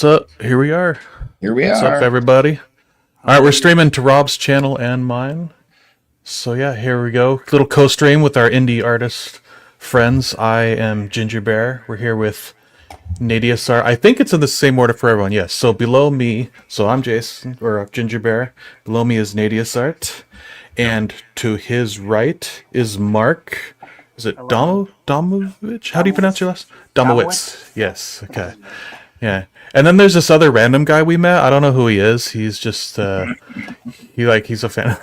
What's up? Here we are. Here we What's are. up, everybody? All right, we're streaming to Rob's channel and mine. So yeah, here we go. Little co-stream with our indie artist friends. I am Ginger Bear. We're here with Nadia Sar. I think it's in the same order for everyone. Yes. So below me, so I'm Jason or Ginger Bear. Below me is Nadia Sart, and to his right is Mark. Is it Domovich? How do you pronounce your last? Domowitz. Yes. Okay. Yeah. And then there's this other random guy we met. I don't know who he is. He's just he's a fan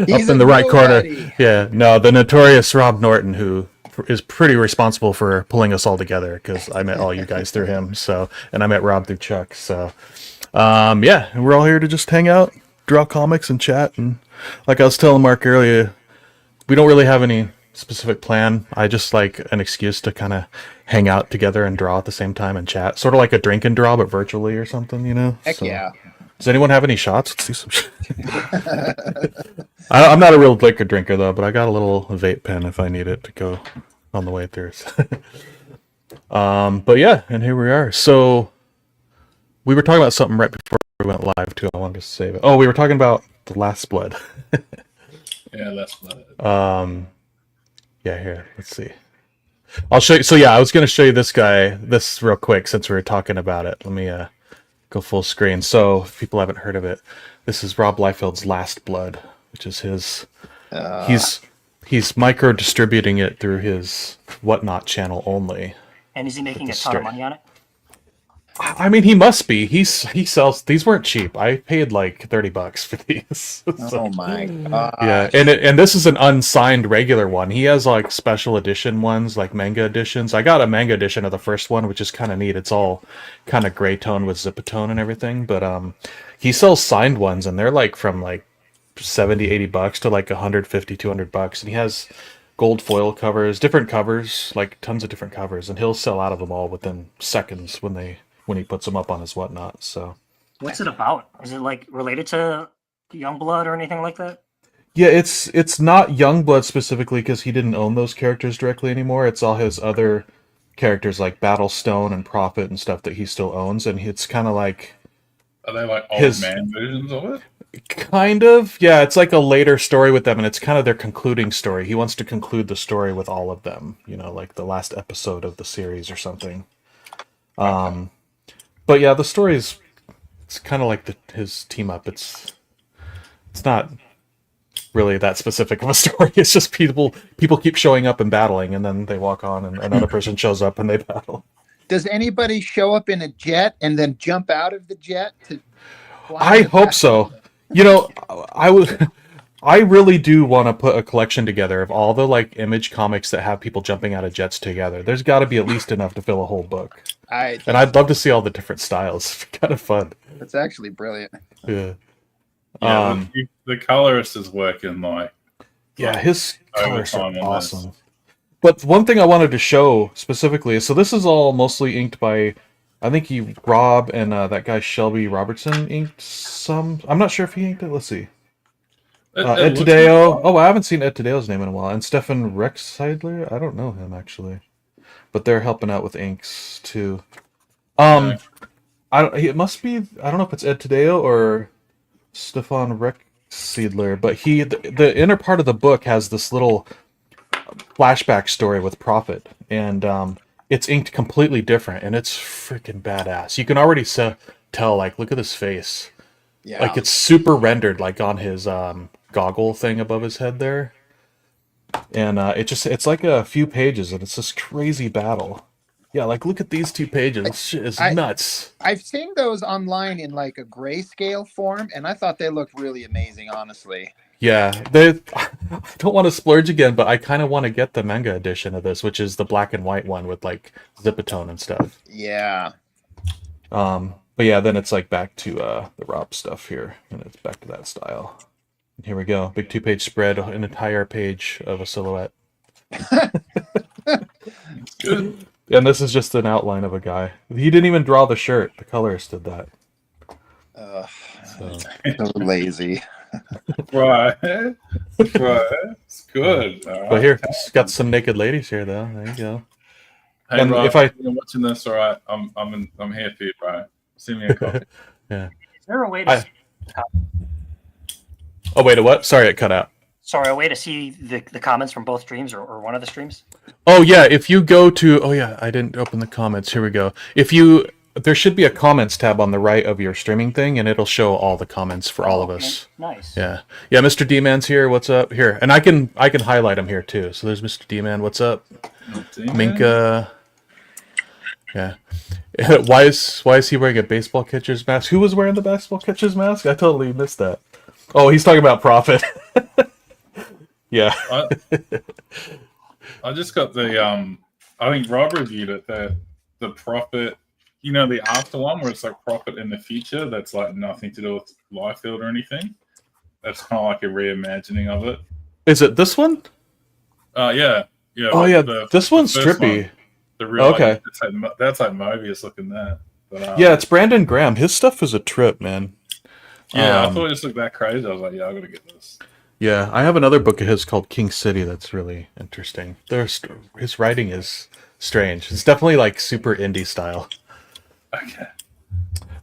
He's up in the right corner. nobody. Yeah. No, the notorious Rob Norton, who is pretty responsible for pulling us all together because I met all you guys through him. So, and I met Rob through Chuck. So, yeah, and we're all here to just hang out, draw comics, and chat. And like I was telling Mark earlier, we don't really have any specific plan. I just like an excuse to kind of hang out together and draw at the same time and chat, sort of like a drink and draw, but virtually or something, you know. Heck yeah. Does anyone have any shots? Let's do some. I'm not a real liquor drinker though, but I got a little vape pen if I need it to go on the way through. But yeah, and here we are. So we were talking about something right before we went live too. I wanted to save it. Oh, we were talking about The Last Blood. Yeah, Last Blood. Yeah, here. Let's see. I'll show you. So yeah, I was going to show you this guy, this real quick since we were talking about it. Let me go full screen. So if people haven't heard of it, this is Rob Liefeld's Last Blood, which is his. He's micro distributing it through his Whatnot channel only. And is he making a ton of money on it? I mean, he must be. He sells. These weren't cheap. I paid like $30 for these. Oh my god. Yeah, and this is an unsigned regular one. He has like special edition ones, like manga editions. I got a manga edition of the first one, which is kind of neat. It's all kind of gray tone with zipatone and everything. But he sells signed ones, and they're like from like $70-$80 to like $150-$200, and he has gold foil covers, different covers, like tons of different covers, and he'll sell out of them all within seconds when he puts them up on his Whatnot. So What's it about? Is it like related to Youngblood or anything like that? yeah, it's not Youngblood specifically because he didn't own those characters directly anymore. It's all his other characters like Battlestone and Prophet and stuff that he still owns, and it's kind of like Are they like old his- man versions of it? kind of, yeah, it's like a later story with them, and it's kind of their concluding story. He wants to conclude the story with all of them, you know, like the last episode of the series or something. But yeah, the story is it's kind of like his team up. It's not really that specific of a story. It's just people keep showing up and battling, and then they walk on, and another person shows up and they battle. Does anybody show up in a jet and then jump out of the jet to fly I back? hope so. You know, I really do want to put a collection together of all the like Image comics that have people jumping out of jets together. There's got to be at least enough to fill a whole book. And I'd love to see all the different styles. It's kind of fun. That's actually brilliant. Yeah. Yeah, the colorist is working like Yeah, his colors are overtime on this. awesome. But one thing I wanted to show specifically is, so this is all mostly inked by, I think Rob and that guy Shelby Robertson inked some. I'm not sure if he inked it. Let's see. Ed Tadeo. Oh, I haven't seen Ed Tadeo's name in a while. And Stefan Rexheidler. I don't know him actually, but they're helping out with inks too. It must be. I don't know if it's Ed Tadeo or Stefan Rexheidler, but the inner part of the book has this little flashback story with Prophet, and it's inked completely different, and it's freaking badass. You can already tell, like, look at his face. Yeah. Like, it's super rendered, like, on his goggle thing above his head there. And it's like a few pages, and it's this crazy battle. Yeah, like, look at these 2 pages. This shit is nuts. I've seen those online in like a grayscale form, and I thought they looked really amazing, honestly. Yeah, I don't want to splurge again, but I kind of want to get the manga edition of this, which is the black and white one with like zipatone and stuff. Yeah. But yeah, then it's like back to the Rob stuff here, and it's back to that style. And here we go, big 2-page spread, an entire page of a silhouette. Good. And this is just an outline of a guy. He didn't even draw the shirt. The colorist did that. So. So lazy. Right. Right. It's good. All right. But here, it's got some naked ladies here, though. There you go. Hey, and Ryan, if I- you're watching this, all right, I'm here for you, bro. Send me a copy. Yeah. Is there a way to I- see, Oh wait, a what? Sorry, it cut out. sorry, a way to see the comments from both streams or one of the streams? Oh yeah, if you go to I didn't open the comments. Here we go. There should be a comments tab on the right of your streaming thing, and it'll show all the comments for all of Okay, us. Nice. Yeah, yeah. Mr. D-Man's here. What's up? Here, and I can highlight him here too. So there's Mr. D-Man. What's up? Minka. Yeah. Why is he wearing a baseball catcher's mask? Who was wearing the baseball catcher's mask? I totally missed that. Oh, he's talking about Prophet. Yeah. I just got the I think Rob reviewed it, the Prophet, you know, the after one where it's like Prophet in the future that's like nothing to do with Liefeld or anything. That's kind of like a reimagining of it. Is it this one? Yeah. Oh yeah, the this one's first trippy. one, the real, Okay. that's like Mobius looking there. But, Yeah, it's Brandon Graham. His stuff is a trip, man. yeah, I Um, thought it just looked that crazy. I was like, yeah, I gotta get this. Yeah, I have another book of his called King City that's really interesting. His writing is strange. It's definitely like super indie style. Okay.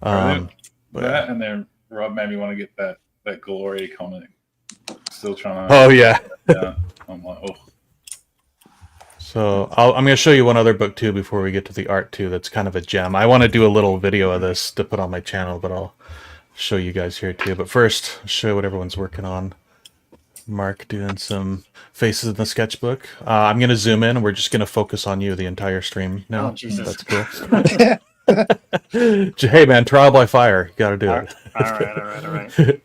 Um, That and then Rob made me want to get that Glory comic. Still trying to. oh yeah. Yeah. I'm like, oh. So I'm going to show you one other book too before we get to the art too. That's kind of a gem. I want to do a little video of this to put on my channel, but I'll show you guys here too. But first, I'll show you what everyone's working on. Mark doing some faces in the sketchbook. I'm going to zoom in. And we're just going to focus on you the entire stream now. Oh, Jesus. That's cool. Hey man, trial by fire. You got to do All it. right.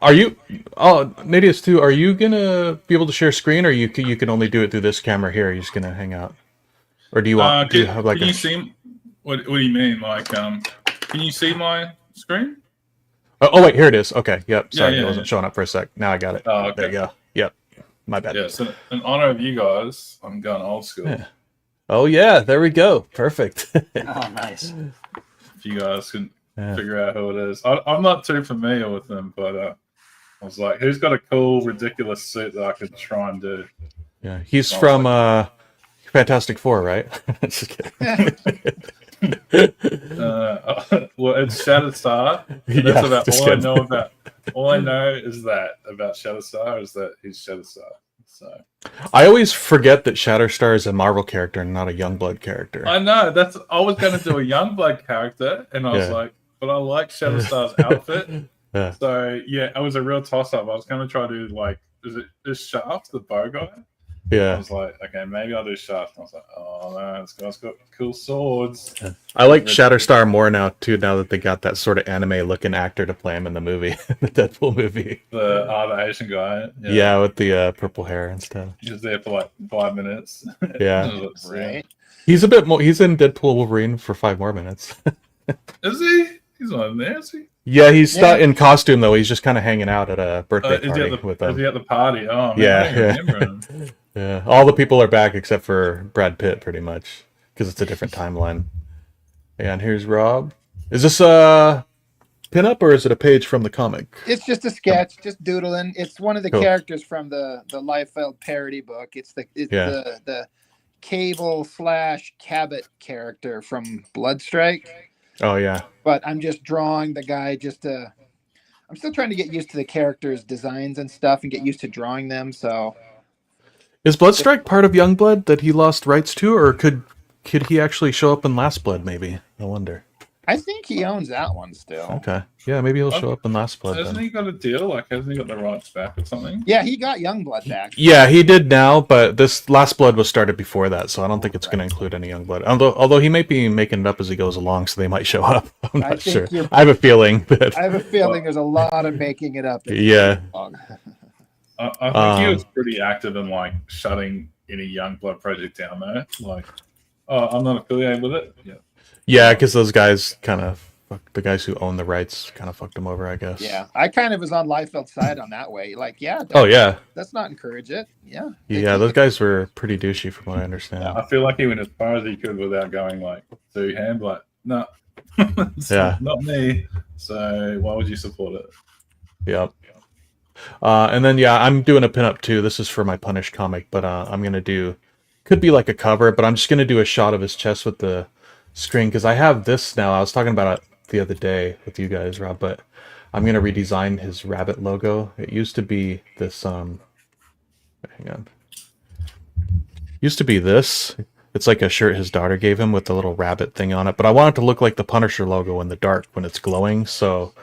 Are you? Oh, Nadius too. Are you gonna be able to share screen, or you can only do it through this camera here? You're just gonna hang out, or do you want? Do you have like can you see? What do you mean? Like, can you see my screen? Oh wait, here it is. Okay, yep. Sorry, yeah, it wasn't showing up for a sec. Now I got it. Oh, okay. There you go. Yep. My bad. Yeah. So in honor of you guys, I'm going old school. Yeah. Oh yeah, there we go. Perfect. Oh, nice. If you guys can Yeah. figure out who it is, I'm not too familiar with them, but I was like, who's got a cool, ridiculous suit that I could try and do? Yeah, he's from Fantastic Four, right? Just kidding. Well, it's Shatterstar. Yeah, That's about just all I kidding. know about. All I know is that about Shatterstar is that he's Shatterstar. So I always forget that Shatterstar is a Marvel character and not a Youngblood character. I know I was going to do a Youngblood character, and I was Yeah. like, but I like Shatterstar's outfit. Yeah. So yeah, it was a real toss up. I was going to try to do like, is Shaft the bow guy? I Yeah. was like, okay, maybe I'll do Shaft. And I was like, oh no, this guy's got cool swords. I like Shatterstar more now too. Now that they got that sort of anime-looking actor to play him in the movie, the Deadpool movie. The Asian guy. Yeah, with the purple hair and stuff. He was there for like 5 minutes. Yeah, Right. he's a bit more. He's in Deadpool Wolverine for 5 more minutes. Is he? He's not there, is he? Yeah, he's not in costume though. He's just kind of hanging out at a birthday Is he party at with is them. he at the party? Oh, man, Yeah, I don't even yeah. remember him. Yeah, all the people are back except for Brad Pitt, pretty much, because it's a different timeline. And here's Rob. Is this a pinup or is it a page from the comic? It's just a sketch, just doodling. It's one of the Cool. characters from the Liefeld parody book. It's the Cable / Cabot character from Bloodstrike. Oh yeah. But I'm just drawing the guy I'm still trying to get used to the characters' designs and stuff and get used to drawing them. So Is Bloodstrike part of Youngblood that he lost rights to, or could he actually show up in Last Blood? Maybe. I wonder. I think he owns that one still. Okay. Yeah, maybe he'll show up in Last Blood Hasn't then. he got a deal? Like, hasn't he got the rights back or something? Yeah, he got Youngblood back. Yeah, he did now, but this Last Blood was started before that, so I don't think it's going to include any Youngblood. Although he might be making it up as he goes along, so they might show up. I'm I not think sure. you're- I have a feeling that. I have a feeling there's a lot of making it up. Yeah. I think he was pretty active in like shutting any young blood project down though. Like, oh, I'm not affiliated with it. Yeah. Yeah, because those guys the guys who own the rights kind of fucked him over, I guess. Yeah, I kind of was on Liefeld's side on that way. Like, yeah, Oh yeah. let's not encourage it. Yeah. Yeah, those guys were pretty douchey from what I understand. I feel like he went as far as he could without going like to him. Like, no, it's Yeah. not me. So why would you support it? Yep. And then yeah, I'm doing a pinup too. This is for my Punish comic, but I'm gonna do could be like a cover, but I'm just gonna do a shot of his chest with the screen because I have this now. I was talking about the other day with you guys, Rob, but I'm gonna redesign his rabbit logo. It used to be this hang on. Used to be this. It's like a shirt his daughter gave him with the little rabbit thing on it, but I want it to look like the Punisher logo in the dark when it's glowing, so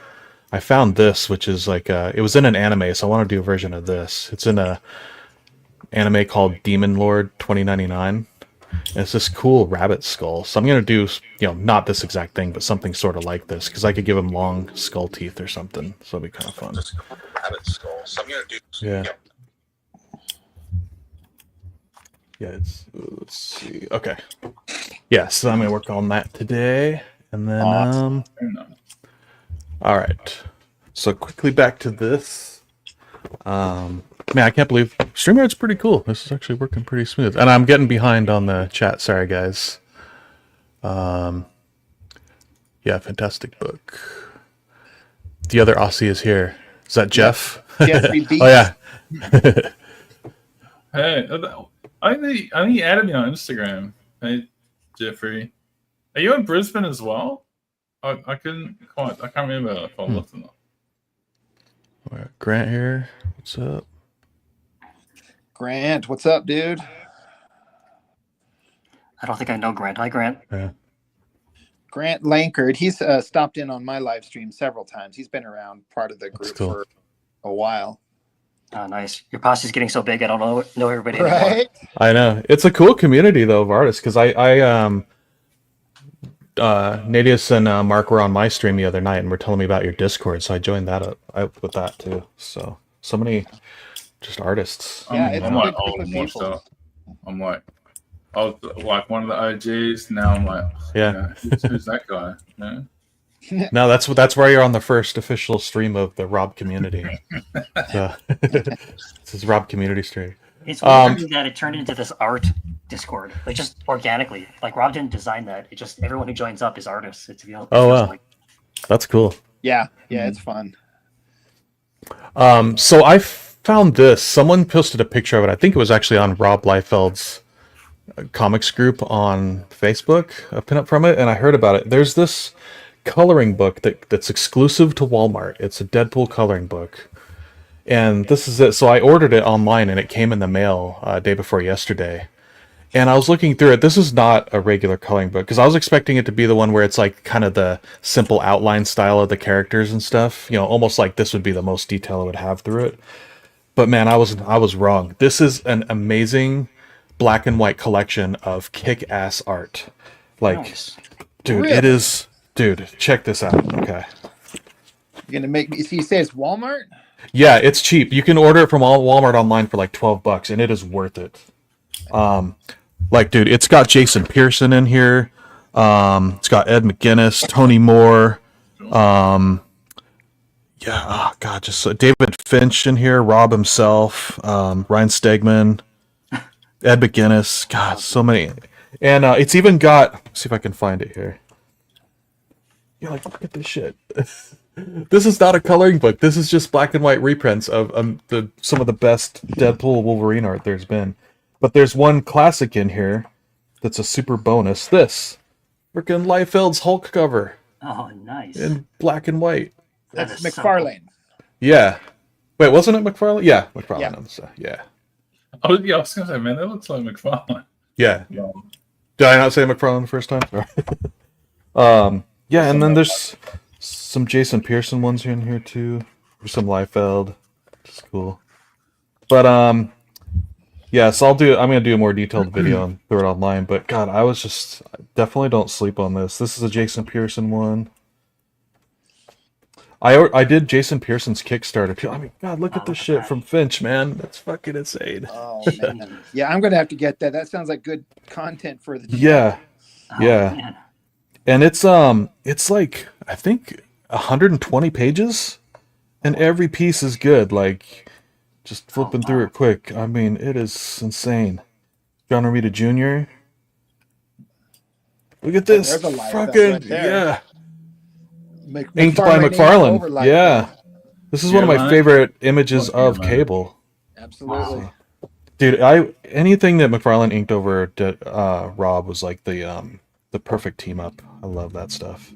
I found this, which is like it was in an anime, so I want to do a version of this. It's in a anime called Demon Lord 2099. And it's this cool rabbit skull. So I'm going to do, not this exact thing, but something sort of like this, because I could give him long skull teeth or something. So it'll be kind of fun. Rabbit skull. So I'm going to do. Yeah. Yeah, let's see. Okay. Yeah, so I'm going to work on that today. And then, Awesome. all right. So quickly back to this. Man, I can't believe StreamYard's pretty cool. This is actually working pretty smooth. And I'm getting behind on the chat. Sorry, guys. Yeah, fantastic book. The other Aussie is here. Is that Jeff? Jeffrey B. Oh, yeah. Hey, I think he added me on Instagram. Hey, Jeffrey, are you in Brisbane as well? I can't remember if I looked or not. All right, Grant here. What's up? Grant, what's up, dude? I don't think I know Grant. Hi, Grant. Yeah. Grant Lankard. He's stopped in on my live stream several times. He's been around part of the group cool. for a while. Oh, nice. Your posse's getting so big, I don't know everybody anymore. Right? I know. It's a cool community, though, of artists, because Nadius and Mark were on my stream the other night and were telling me about your Discord, so I joined that up with that, too. So many just artists. Yeah, it's I'm a like big group old of and more people. stuff. I'm like, I was like one of the OGs. Now I'm like, Yeah. who's that guy? Yeah. No, that's where you're on the first official stream of the Rob community. So, this is Rob community stream. It's weird that it turned into this art Discord, like just organically. Like Rob didn't design that. It just everyone who joins up is artists. It feels wow. like That's cool. Yeah, it's fun. So I found this. Someone posted a picture of it. I think it was actually on Rob Liefeld's comics group on Facebook, a pinup from it, and I heard about it. There's this coloring book that's exclusive to Walmart. It's a Deadpool coloring book. And this is it. So I ordered it online and it came in the mail day before yesterday. And I was looking through it. This is not a regular coloring book because I was expecting it to be the one where it's like kind of the simple outline style of the characters and stuff. Almost like this would be the most detail it would have through it. But man, I was wrong. This is an amazing black and white collection of kick-ass art. Like, nice. dude, Really? it is. Dude, check this out. Okay. You're gonna make me. So you say it's Walmart? Yeah, it's cheap. You can order it from Walmart online for like $12, and it is worth it. Like, dude, it's got Jason Pearson in here. It's got Ed McGuinness, Tony Moore. Yeah, oh god, just David Finch in here, Rob himself, Ryan Stegman, Ed McGuinness. God, so many. And it's even got. Let's see if I can find it here. You're like, look at this shit. This is not a coloring book. This is just black and white reprints of some of the best Deadpool Wolverine art there's been. But there's one classic in here that's a super bonus. This freaking Liefeld's Hulk cover Oh, nice. in black and white. That That's is so McFarlane. Yeah. Wait, wasn't it McFarlane? Yeah, McFarlane. Yeah. Yeah. I was gonna say, man, that looks like McFarlane. Yeah. Yeah. Did I not say McFarlane the first time? Sorry. Yeah, and then there's some Jason Pearson ones in here too. There's some Liefeld. Which is cool. But yeah, so I'm gonna do a more detailed video and throw it online. But God, I definitely don't sleep on this. This is a Jason Pearson one. I did Jason Pearson's Kickstarter too. I mean, God, look at this shit from Finch, man. That's fucking insane. Oh man. Yeah, I'm gonna have to get that. That sounds like good content for the. Yeah, Oh, yeah. man. and it's like I think 120 pages, and every piece is good. Like, just flipping through it quick. I mean, it is insane. John Romita Jr. Look at this, there's a Liefeld fucking right there. yeah. Mc- Inked by McFarlane McFarlane. over Liefeld. Yeah. This is one of my Caroline? favorite images Fuck of Caroline. Cable. Absolutely. Dude, anything that McFarlane inked over Rob was like the perfect team up. I love that stuff.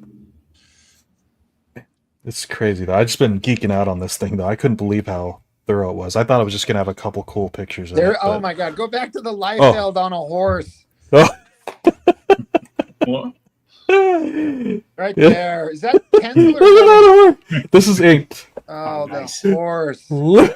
It's crazy though. I just been geeking out on this thing though. I couldn't believe how thorough it was. I thought it was just gonna have a couple cool pictures. In it, Oh but- my God! Go back to the Liefeld on a horse. Oh. What? Right Yeah. there. Is that pencil Look at or that horse. This is inked. Oh, Nice. the horse. Look,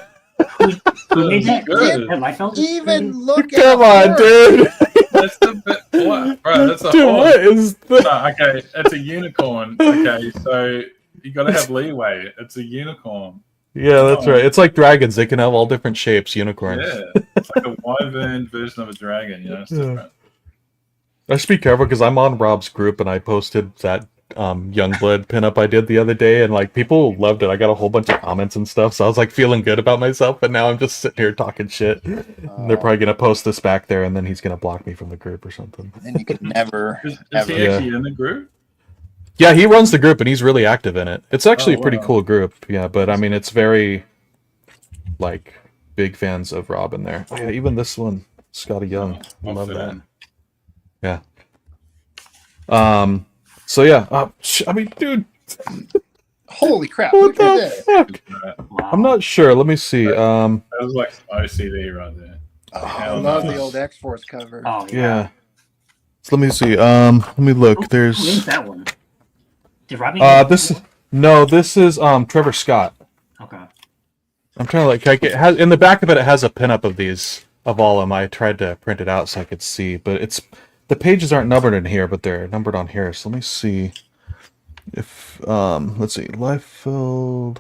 Who made that? Good. Ed Liefeld? Even look at come a on, horse. dude. That's the bit. What, bro? That's a Dude, horse. what is the? No, okay, it's a unicorn. Okay, so you got to have leeway. It's a unicorn. Yeah, that's right. It's like dragons. They can have all different shapes. Unicorns. Yeah, it's like a wyvern version of a dragon. You know, it's Yeah. different. I should be careful because I'm on Rob's group and I posted that Youngblood pinup I did the other day, and like people loved it. I got a whole bunch of comments and stuff, so I was like feeling good about myself. But now I'm just sitting here talking shit. They're probably gonna post this back there, and then he's gonna block me from the group or something. Then you could never, Is ever. he Yeah. actually in the group? Yeah, he runs the group and he's really active in it. It's actually Oh, a pretty wow. cool group. Yeah, but I mean, it's very like big fans of Rob in there. Oh, yeah, even this one, Scotty Young, I I'll love fit that. in. Yeah. So yeah, I mean, dude, Holy crap! what Look at the this. fuck? Wow. I'm not sure. Let me see. That was like some OCD right there. I Oh, love nice. the old X Force cover. Oh, yeah. Yeah. So let me see. Let me look. Who named There's that one? Did Robbie? name this that no, this is Trevor Scott. one? Okay. I'm trying to like it has in the back of it. It has a pinup of these of all of them. I tried to print it out so I could see, but it's the pages aren't numbered in here, but they're numbered on here. So let me see if let's see Liefeld.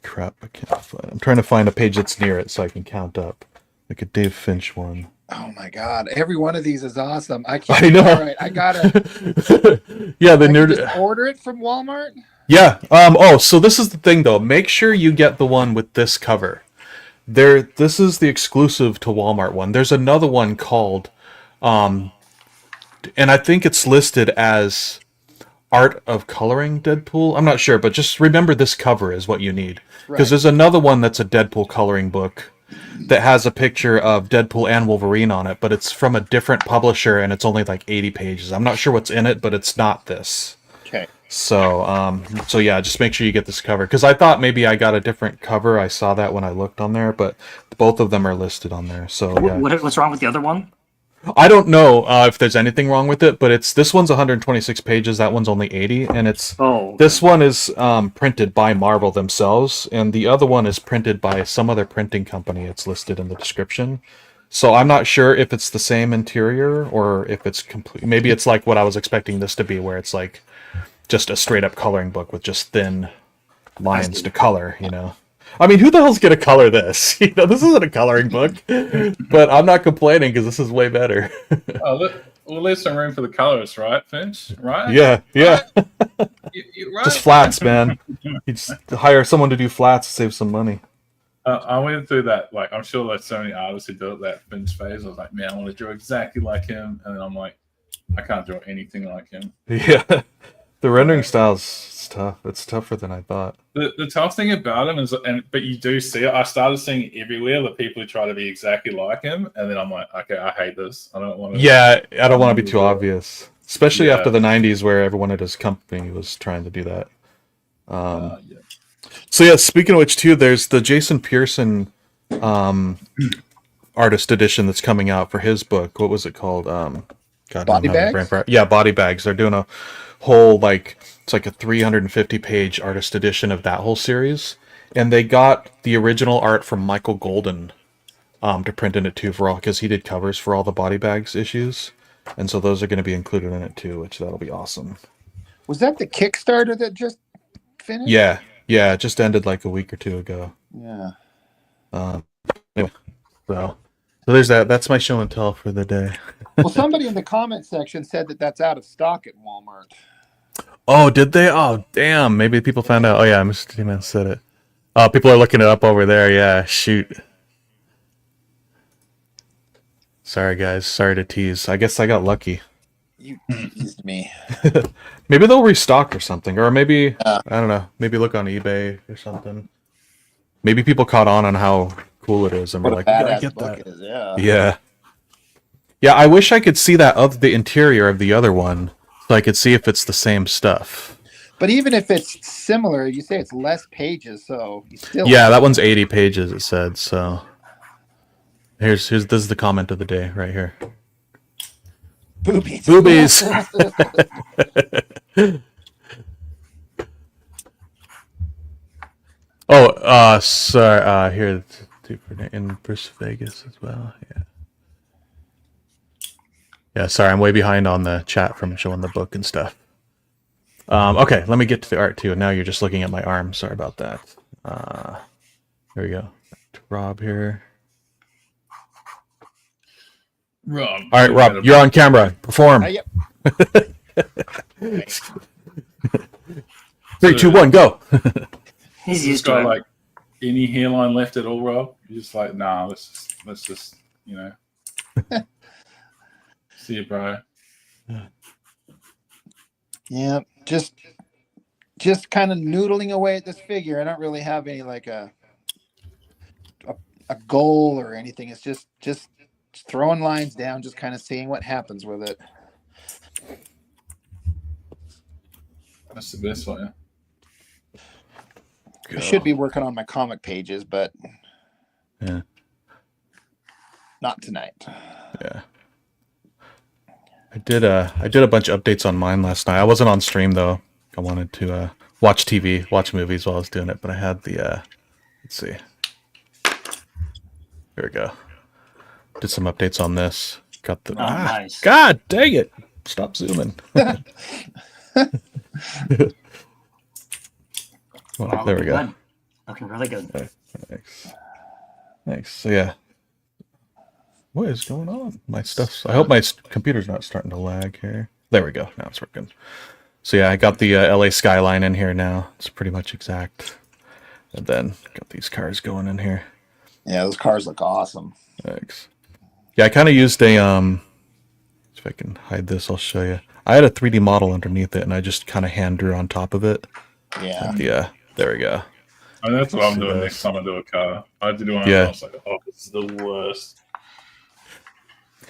Crap, I can't find. I'm trying to find a page that's near it so I can count up, like a Dave Finch one. Oh my God! Every one of these is awesome. I can't. I know. All right, I gotta. Yeah, the I can nerd. just order it from Walmart. Yeah. Oh, so this is the thing though. Make sure you get the one with this cover. This is the exclusive to Walmart one. There's another one called, and I think it's listed as Art of Coloring Deadpool. I'm not sure, but just remember this cover is what you need. Because Right. there's another one that's a Deadpool coloring book that has a picture of Deadpool and Wolverine on it, but it's from a different publisher and it's only like 80 pages. I'm not sure what's in it, but it's not this. Okay. So yeah, just make sure you get this cover because I thought maybe I got a different cover. I saw that when I looked on there, but both of them are listed on there. So yeah, What's wrong with the other one? I don't know if there's anything wrong with it, but this one's 126 pages. That one's only 80, and Oh, this one is printed by Marvel themselves, and the other one is printed by some other printing company. It's listed in the description. So I'm not sure if it's the same interior or if it's complete. Maybe it's like what I was expecting this to be, where it's like just a straight up coloring book with just thin lines to color, you know. I mean, who the hell's gonna color this? You know, this isn't a coloring book, but I'm not complaining because this is way better. Oh, look, we'll leave some room for the colors, right, Finch? Right? Yeah, yeah. Right? Just flats, man. You just hire someone to do flats to save some money. I went through that. Like, I'm sure there's so many artists who do it that Finch phase. I was like, man, I want to draw exactly like him, and then I'm like, I can't draw anything like him. Yeah, the rendering style's tough. It's tougher than I thought. The tough thing about him is, but you do see it. I started seeing it everywhere the people who try to be exactly like him, and then I'm like, okay, I hate this. I don't want to. Yeah, I don't want to be too obvious, especially Yeah. after the '90s where everyone at his company was trying to do that. Yeah. So yeah, speaking of which, too, there's the Jason Pearson artist edition that's coming out for his book. What was it called? God, Body I'm having a Bags? brain fart. Yeah, Body Bags. They're doing a whole it's like a 350 page artist edition of that whole series, and they got the original art from Michael Golden to print in it too for all because he did covers for all the Body Bags issues, and so those are going to be included in it too, which that'll be awesome. Was that the Kickstarter that just finished? Yeah, it just ended like a week or two ago. Yeah. Anyway, so there's that. That's my show and tell for the day. Well, somebody in the comment section said that that's out of stock at Walmart. Oh, did they? Oh, damn. Maybe people found out. Oh, yeah, Mr. T-Man said it. Oh, people are looking it up over there. Yeah, shoot. Sorry, guys. Sorry to tease. I guess I got lucky. You teased me. Maybe they'll restock or something. Or maybe, Yeah. I don't know. Maybe look on eBay or something. Maybe people caught on how cool it is and were What like, a you gotta badass get book that. it is, yeah. Yeah. Yeah, I wish I could see that of the interior of the other one so I could see if it's the same stuff. But even if it's similar, you say it's less pages, so you still Yeah, that one's 80 pages. It said so. Here's this is the comment of the day right here. boobies. Boobies. Oh, sorry. Here, in Bruce Vegas as well. Yeah. Yeah, sorry, I'm way behind on the chat from showing the book and stuff. Okay, let me get to the art too. Now you're just looking at my arm. Sorry about that. Here we go. Back to Rob here. Rob. All right, Rob, you're on camera. Perform. Yep. 3, 2, 1, go. He's This used guy to it. like any hairline left at all, Rob? You're just like, nah, let's just see you, bro. Yeah, just kind of noodling away at this figure. I don't really have any like a goal or anything. It's just throwing lines down, just kind of seeing what happens with it. That's the best one. I should be working on my comic pages, but Yeah. not tonight. Yeah. I did a bunch of updates on mine last night. I wasn't on stream though. I wanted to watch TV, watch movies while I was doing it, but I had the let's see. Here we go. Did some updates on this. Got the Nice. God dang it. Stop zooming. Well, Wow, there we looking go. good. Looking really good. Thanks. Thanks. So yeah. What is going on? My stuff's. I hope my computer's not starting to lag here. There we go. Now it's working. So yeah, I got the LA skyline in here now. It's pretty much exact. And then got these cars going in here. Yeah, those cars look awesome. Thanks. Yeah, I kind of used a if I can hide this, I'll show you. I had a 3D model underneath it, and I just kind of hand drew on top of it. Yeah. Yeah, there we go. And that's what I'm See doing this. next time I do a car. I had to do one. Yeah. And I was like, oh, this is the worst.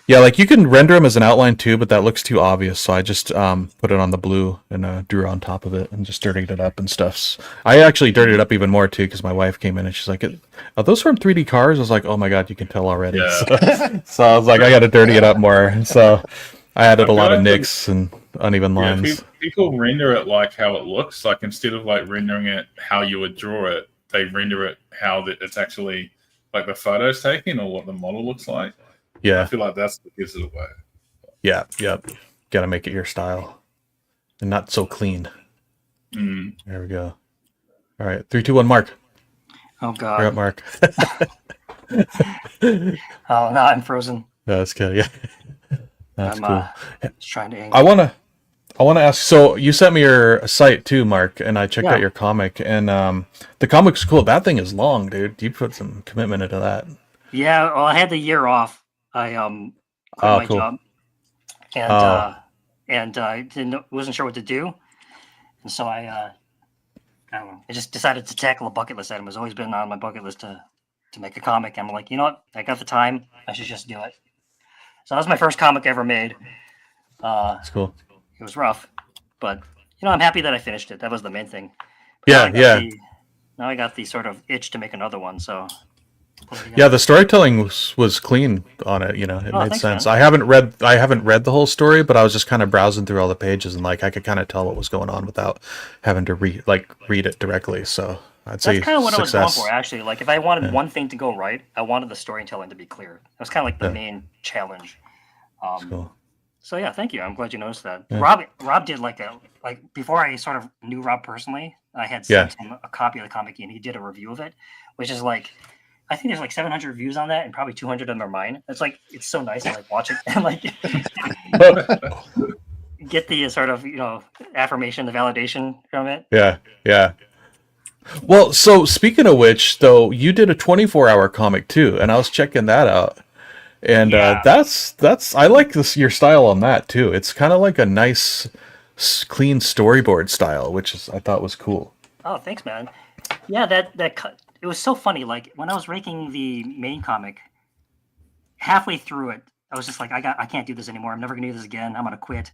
Yeah, like you can render them as an outline too, but that looks too obvious. So I just put it on the blue and drew on top of it and just dirtied it up and stuff. I actually dirtied it up even more too because my wife came in and she's like, "Are those from 3D cars?" I was like, "Oh my god, you can tell already." Yeah. So I was like, "I got to dirty it up more." So I added a lot of Okay. nicks and uneven Yeah, lines. people render it like how it looks. Like instead of like rendering it how you would draw it, they render it how it's actually like the photo's taken or what the model looks like. I Yeah, feel like that's what gives it away. yeah, yep. Got to make it your style and not so clean. Mm. There we go. All right, 3, 2, 1, Mark. Oh You're up, god. Mark. Oh no, I'm frozen. That's good. Yeah, that's I'm cool. just trying to. I wanna ask. So you sent me your site too, Mark, and I checked Yeah. out your comic, and the comic's cool. That thing is long, dude. You put some commitment into that. Yeah, well, I had the year off. I quit Oh, my cool. job, and Oh. I wasn't sure what to do, and so I don't know. I just decided to tackle a bucket list item. It's always been on my bucket list to make a comic. I'm like, you know what? I got the time. I should just do it. So that was my first comic I ever made. That's cool. It was rough, but I'm happy that I finished it. That was the main thing. Yeah, yeah, Now I got the sort of itch to make another one. So yeah. The storytelling was clean on it. It Oh, made thanks, sense. man. I haven't read the whole story, but I was just kind of browsing through all the pages, and like I could kind of tell what was going on without having to read it directly. So I'd say that's kind of what success. I was going for, actually. Like, if I wanted one thing to go right, I wanted the storytelling to be clear. That was kind of like the main challenge. That's cool. So yeah, thank you. I'm glad you noticed that. Yeah. Rob did like before I sort of knew Rob personally, I had Yeah. sent him a copy of the comic and he did a review of it, which is like, I think there's like 700 reviews on that and probably 200 of them are mine. It's so nice to like watch it and like get the sort of affirmation, the validation from it. Yeah, yeah. Well, so speaking of which, though, you did a 24-hour comic too, and I was checking that out, and Yeah. that's I like your style on that too. It's kind of like a nice, clean storyboard style, which I thought was cool. Oh, thanks, man. Yeah, that cut. It was so funny. Like when I was raking the main comic, halfway through it, I was just like, I can't do this anymore. I'm never gonna do this again. I'm gonna quit.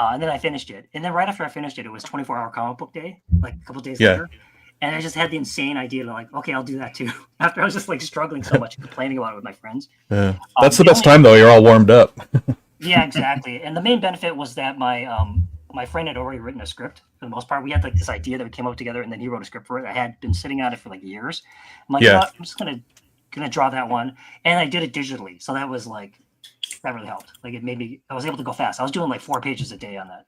And then I finished it. And then right after I finished it, it was 24-hour comic book day, like a couple days Yeah. later. And I just had the insane idea to like, okay, I'll do that too. After I was just like struggling so much, complaining about it with my friends. Yeah. That's the the best only- time though. You're all warmed up. Yeah, exactly. And the main benefit was that my friend had already written a script for the most part. We had like this idea that we came up together, and then he wrote a script for it. I had been sitting on it for like years. I'm like, Yeah. you know what? I'm just gonna draw that one, and I did it digitally. So that was like that really helped. Like it made me. I was able to go fast. I was doing like 4 pages a day on that.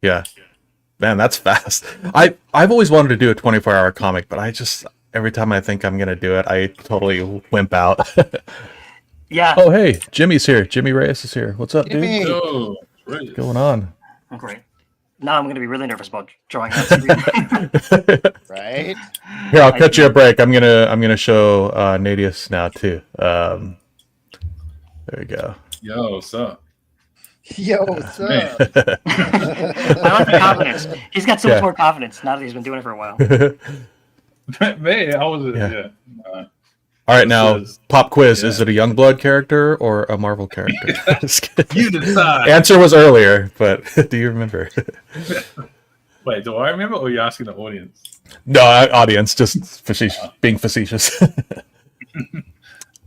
Yeah. Man, that's fast. I've always wanted to do a 24-hour comic, but I just every time I think I'm gonna do it, I totally wimp out. Yeah. Oh, hey, Jimmy's here. Jimmy Reyes is here. What's up, Jimmy. dude? Oh, great. What's going on? Oh, great. Now I'm gonna be really nervous about drawing that. Right? Here, I'll cut you a break. I'm gonna show Nadius now too. There we go. Yo, what's up? Yo, what's Man. up? I like the confidence. He's got so Yeah. much more confidence now that he's been doing it for a while. Me, I was Yeah. yeah. All right, now This is- pop quiz: yeah. Is it a Youngblood character or a Marvel character? Just kidding. You decide. Answer was earlier, but do you remember? Wait, do I remember, or are you asking the audience? No, audience, just being facetious.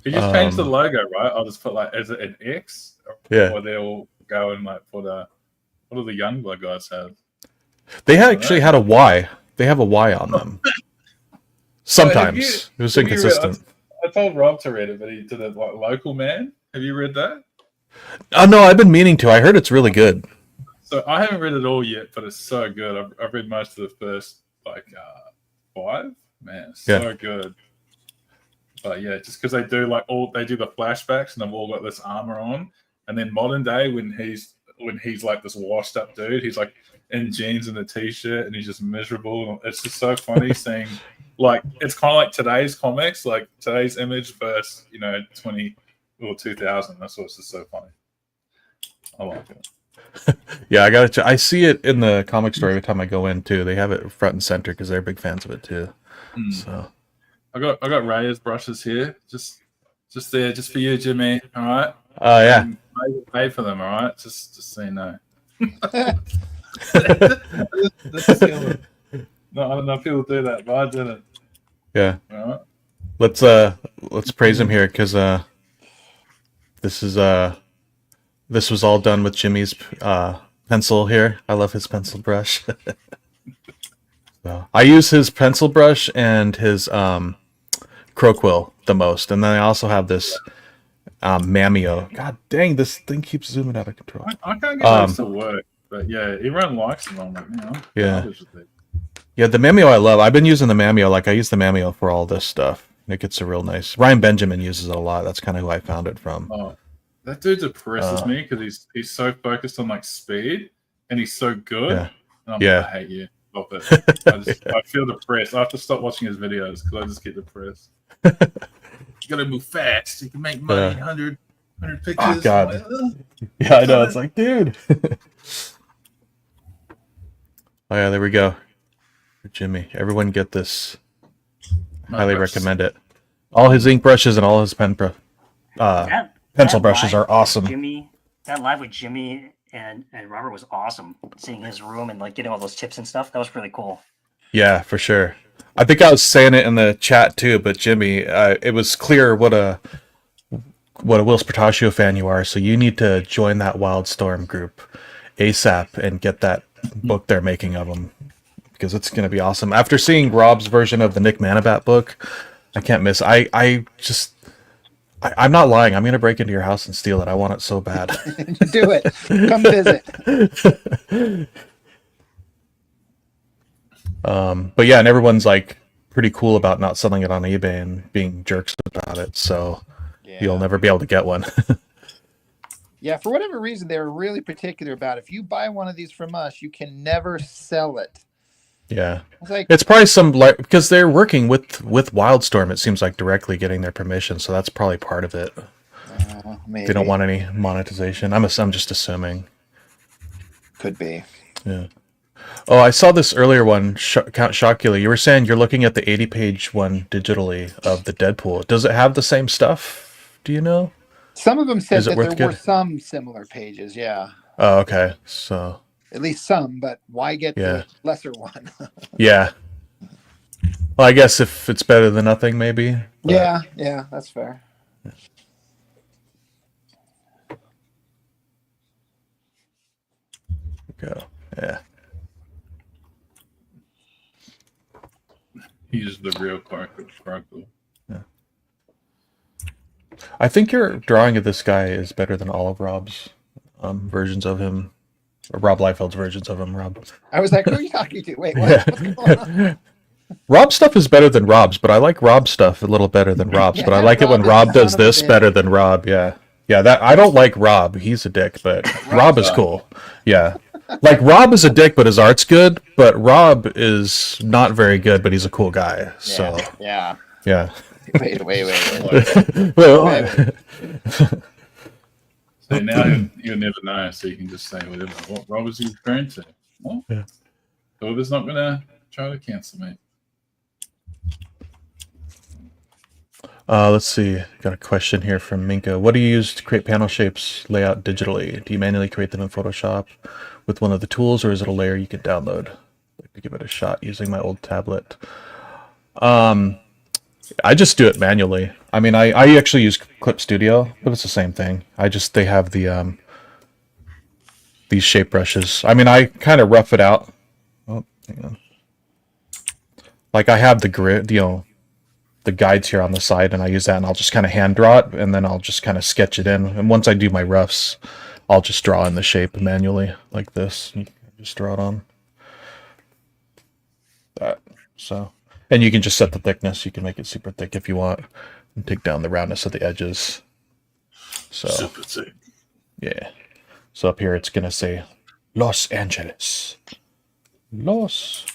You just change the Um, logo, right? I'll just put like, is it an X? Yeah. Or they'll go and like put a, what do the Youngblood guys have? They actually had a Y. They have a Y on them. Sometimes you- it was have you inconsistent. I told Rob to read it, but he did it like Local Man. Have you read that? Oh no, I've been meaning to. I heard it's really good. So I haven't read it all yet, but it's so good. I've read most of the first like 5. Man, it's so good. But yeah, just because they do the flashbacks and they've all got this armor on, and then modern day when he's like this washed up dude, he's like in jeans and a t-shirt and he's just miserable. It's just so funny seeing like it's kind of like today's comics, like today's Image versus 20 or 2000. That's what's just so funny. I like it. Yeah, I got to. I see it in the comic store every time I go in too. They have it front and center because they're big fans of it too. Mm. So I got Ray's brushes here, just there, just for you, Jimmy. All right. yeah. Pay for them. All right. Just so you know. No, I don't know if people do that, but I didn't. Yeah. All right. Let's praise him here because this was all done with Jimmy's pencil here. I love his pencil brush. So, I use his pencil brush and his Croquill the most, and then I also have this Mamio. God dang, this thing keeps zooming out of control. I can't get those to work, but yeah, everyone likes them. I'm like, man, Yeah. garbage with it. Yeah, the Mamio I love. I've been using the Mamio. Like I use the Mamio for all this stuff. It gets a real nice. Ryan Benjamin uses it a lot. That's kind of who I found it from. Oh, that dude depresses me because he's so focused on like speed and he's so good. Yeah. And I'm Yeah. like, I hate you. Stop it. I feel depressed. I have to stop watching his videos because I just get depressed. You gotta move fast. You can make money. 100 pictures. Oh, God. I'm like, "Ugh." Yeah, I know. It's like, dude. Oh yeah, there we go. For Jimmy, everyone get this. My Highly brushes. recommend it. All his ink brushes and all his pencil That brushes live are awesome. with Jimmy, that live with Jimmy and Robert was awesome. Seeing his room and like getting all those tips and stuff, that was really cool. Yeah, for sure. I think I was saying it in the chat too, but Jimmy, it was clear what a Will Spartaccio fan you are. So you need to join that Wildstorm group ASAP and get that book they're making of him because it's going to be awesome. After seeing Rob's version of the Nick Manabat book, I can't miss. I'm not lying. I'm going to break into your house and steal it. I want it so bad. Do it. Come visit. But yeah, and everyone's like pretty cool about not selling it on eBay and being jerks about it. So you'll never be able to get one. Yeah, for whatever reason, they were really particular about if you buy one of these from us, you can never sell it. Yeah. It's like, It's probably some like because they're working with Wildstorm. It seems like directly getting their permission, so that's probably part of it. maybe. They don't want any monetization. I'm just assuming. Could be. Yeah. Oh, I saw this earlier one, Count Chocula. You were saying you're looking at the 80-page one digitally of the Deadpool. Does it have the same stuff? Do you know? Some of them said Is it that worth there were good? some similar pages. Yeah. Oh, okay. So At least some, but why get Yeah. the lesser one? Yeah. Well, I guess if it's better than nothing, maybe. But- yeah, that's fair. Go. Yeah. He's the real Crackle. I think your drawing of this guy is better than all of Rob's versions of him. Or Rob Liefeld's versions of him, Rob. I was like, who are you talking to? Wait, what? Yeah. What's going on? Rob's stuff is better than Rob's, but I like Rob's stuff a little better than Rob's. Yeah, But I like it when Rob Rob is does son of a this bitch. better than Rob. Yeah. Yeah, that I don't like Rob. He's a dick, but Rob is cool. Yeah. Like Rob is a dick, but his art's good. But Rob is not very good, but he's a cool guy. So Yeah. yeah. Wait. Well, So now you'll never know, so you can just say whatever. What Rob was he referring to? Well, Yeah. whoever's not going to try to cancel me. let's see. Got a question here from Minka. What do you use to create panel shapes layout digitally? Do you manually create them in Photoshop with one of the tools, or is it a layer you can download? I'd like to give it a shot using my old tablet. I just do it manually. I mean, I actually use Clip Studio, but it's the same thing. They have the these shape brushes. I mean, I kind of rough it out. Oh, hang on. Like I have the grid, the guides here on the side, and I use that, and I'll just kind of hand draw it, and then I'll just kind of sketch it in. And once I do my roughs, I'll just draw in the shape manually like this. And just draw it on that. So, and you can just set the thickness. You can make it super thick if you want, and take down the roundness of the edges. So, Super sick. yeah. So up here it's gonna say Los Angeles. Los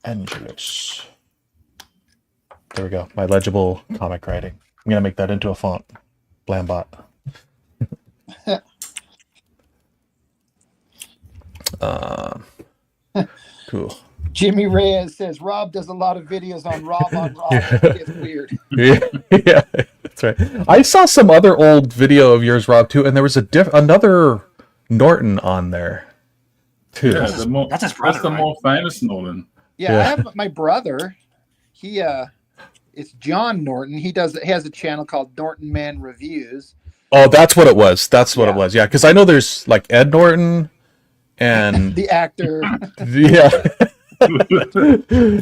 Angeles. There we go. My legible comic writing. I'm gonna make that into a font. Blambot. Cool. Jimmy Reyes says Rob does a lot of videos on Rob on Rob. It's weird. Yeah, that's right. I saw some other old video of yours, Rob, too, and there was another Norton on there, too. Yeah, That's his brother, That's the right? more famous Norton. Yeah, Yeah. I have my brother. He it's John Norton. He has a channel called Norton Man Reviews. Oh, that's what it was. That's what it Yeah. was. Yeah, because I know there's like Ed Norton and The actor. yeah.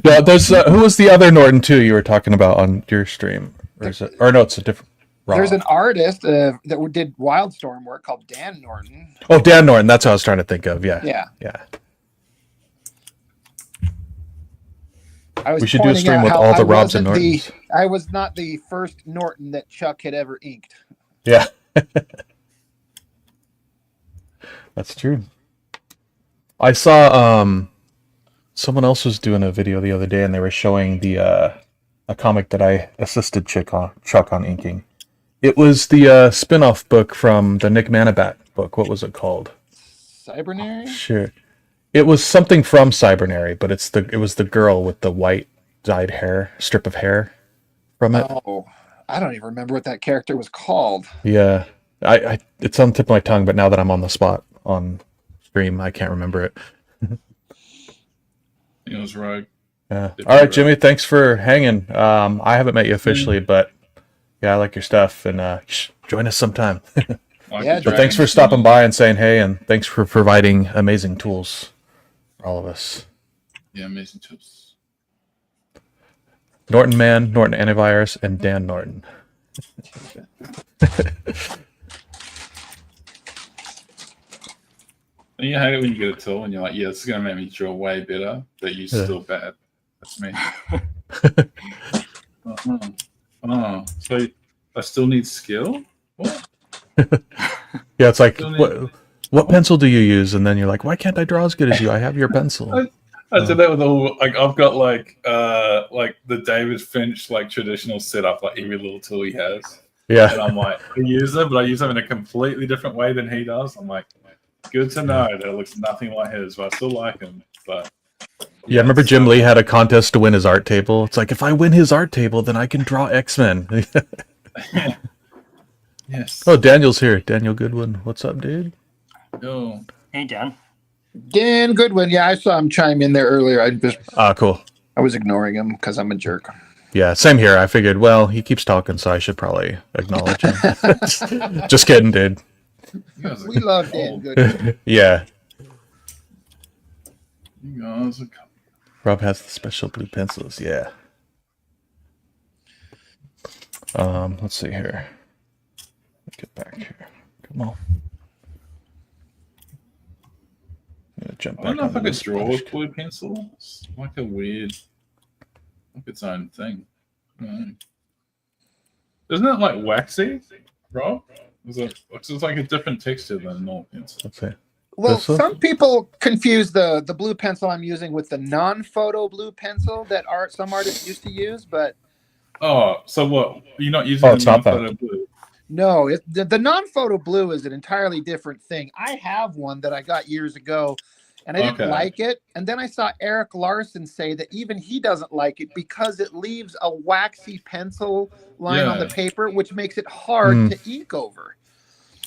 Yeah, there's who was the other Norton too you were talking about on your stream? Or is it? Or no, it's a different. Rob. There's an artist that did Wildstorm work called Dan Norton. Oh, Dan Norton. That's what I was trying to think of. Yeah. Yeah. Yeah. I was We should do a pointing stream out with how all the I Robs and wasn't Nortons. I was not the first Norton that Chuck had ever inked. Yeah. That's true. I saw someone else was doing a video the other day, and they were showing the a comic that I assisted Chuck on inking. It was the spin-off book from the Nick Manabat book. What was it called? Cybernary? Sure. It was something from Cybernary, but it was the girl with the white dyed strip of hair from it. Oh, I don't even remember what that character was called. Yeah. I it's on the tip of my tongue, but now that I'm on the spot on stream, I can't remember it. It was Rogue. Yeah. All right, Jimmy. Thanks for hanging. I haven't met you officially, but yeah, I like your stuff, and join us sometime. Like Yeah, the But thanks for Dragon stopping King. by and saying hey, and thanks for providing amazing tools for all of us. Yeah, amazing tools. Norton Man, Norton Antivirus, and Dan Norton. And you hate it when you get a tool and you're like, yeah, this is going to make me draw way better, but you're still bad. That's me. So I still need skill? What? Yeah, it's like Still need- what pencil do you use? And then you're like, why can't I draw as good as you? I have your pencil. I did that with all, like, I've got like the David Finch, like, traditional setup, like every little tool he has. And Yeah. I'm like, I use them, but I use them in a completely different way than he does. I'm like, good to know that it looks nothing like his, but I still like him. But Yeah, remember Jim Lee had a contest to win his art table? It's like, if I win his art table, then I can draw X-Men. yes. Oh, Daniel's here. Daniel Goodwin. What's up, dude? Oh, Hey, Dan. Dan Goodwin. Yeah, I saw him chime in there earlier. Cool. I was ignoring him because I'm a jerk. Yeah, same here. I figured, well, he keeps talking, so I should probably acknowledge him. Just kidding, dude. You guys are We love Dan cold. Goodwin. Yeah. You guys are cold. Rob has the special blue pencils. Yeah. Let's see here. Get back here. Come on. I'm gonna jump I don't back know if I onto could this draw splash. with blue pencil. It's like a weird, like its own thing. I don't know. Isn't it like waxy, Rob? It's just like a different texture than a normal pencil. Let's see. Well, This one? some people confuse the blue pencil I'm using with the non-photo blue pencil that some artists used to use, but Oh, so what? You're not using Oh, it's not that. non-photo blue? no, the non-photo blue is an entirely different thing. I have one that I got years ago, and I didn't Okay. like it. And then I saw Eric Larson say that even he doesn't like it because it leaves a waxy pencil line on Yeah. the paper, which makes it hard Hmm. to ink over.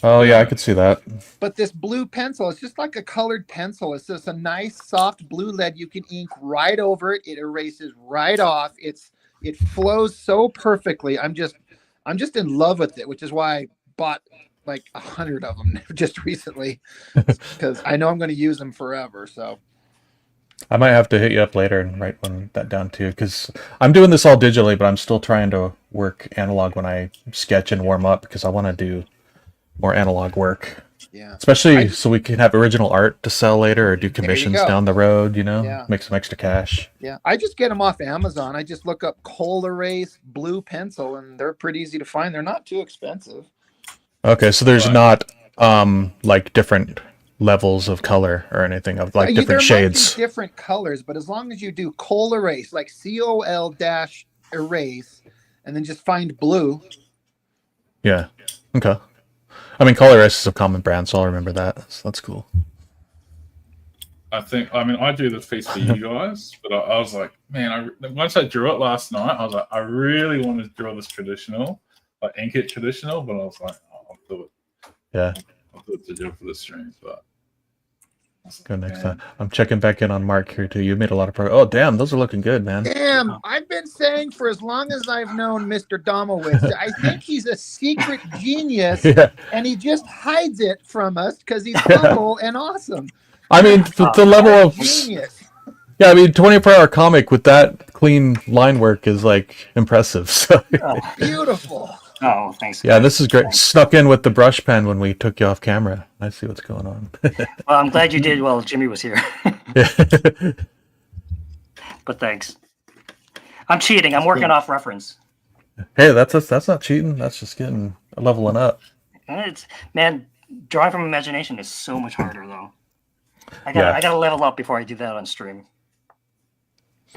Oh, yeah, I could see that. But this blue pencil, it's just like a colored pencil. It's just a nice soft blue lead. You can ink right over it. It erases right off. It flows so perfectly. I'm just in love with it, which is why I bought like 100 of them just recently because I know I'm going to use them forever. So I might have to hit you up later and write that down too, because I'm doing this all digitally, but I'm still trying to work analog when I sketch and warm up because I want to do more analog work, yeah, especially so we can have original art to sell later or do commissions go. down the road. Yeah. Make some extra cash. yeah. I just get them off Amazon. I just look up Coal Erase blue pencil, and they're pretty easy to find. They're not too expensive. Okay, so there's Right. not like different levels of color or anything of like different there shades. might be different colors, but as long as you do Coal Erase, like COL-erase, and then just find blue. Yeah. Okay. I mean, Colorist is a common brand, so I'll remember that. So that's cool. I mean, I do this piece for you guys, but I was like, man, once I drew it last night, I was like, I really want to draw this traditional, like ink it traditional, but I was like, oh, I'll do it. Yeah. I'll do it to do it for the stream, but. I was like, Go next man. time. I'm checking back in on Mark here too. You made a lot of progress. Oh, damn, those are looking good, man. Damn, I've been saying for as long as I've known Mr. Domowitz, I think he's a secret genius, Yeah. and he just hides it from us because he's humble and awesome. I mean, the level of Genius. yeah. I mean, 24-hour comic with that clean line work is like impressive. So Beautiful. Oh, thanks. yeah, this is great. Snuck in with the brush pen when we took you off camera. I see what's going on. Well, I'm glad you did while Jimmy was here. Yeah. But thanks. I'm cheating. I'm working off reference. Hey, that's not cheating. That's just getting leveling up. And man, drawing from imagination is so much harder though. I Yeah. gotta level up before I do that on stream.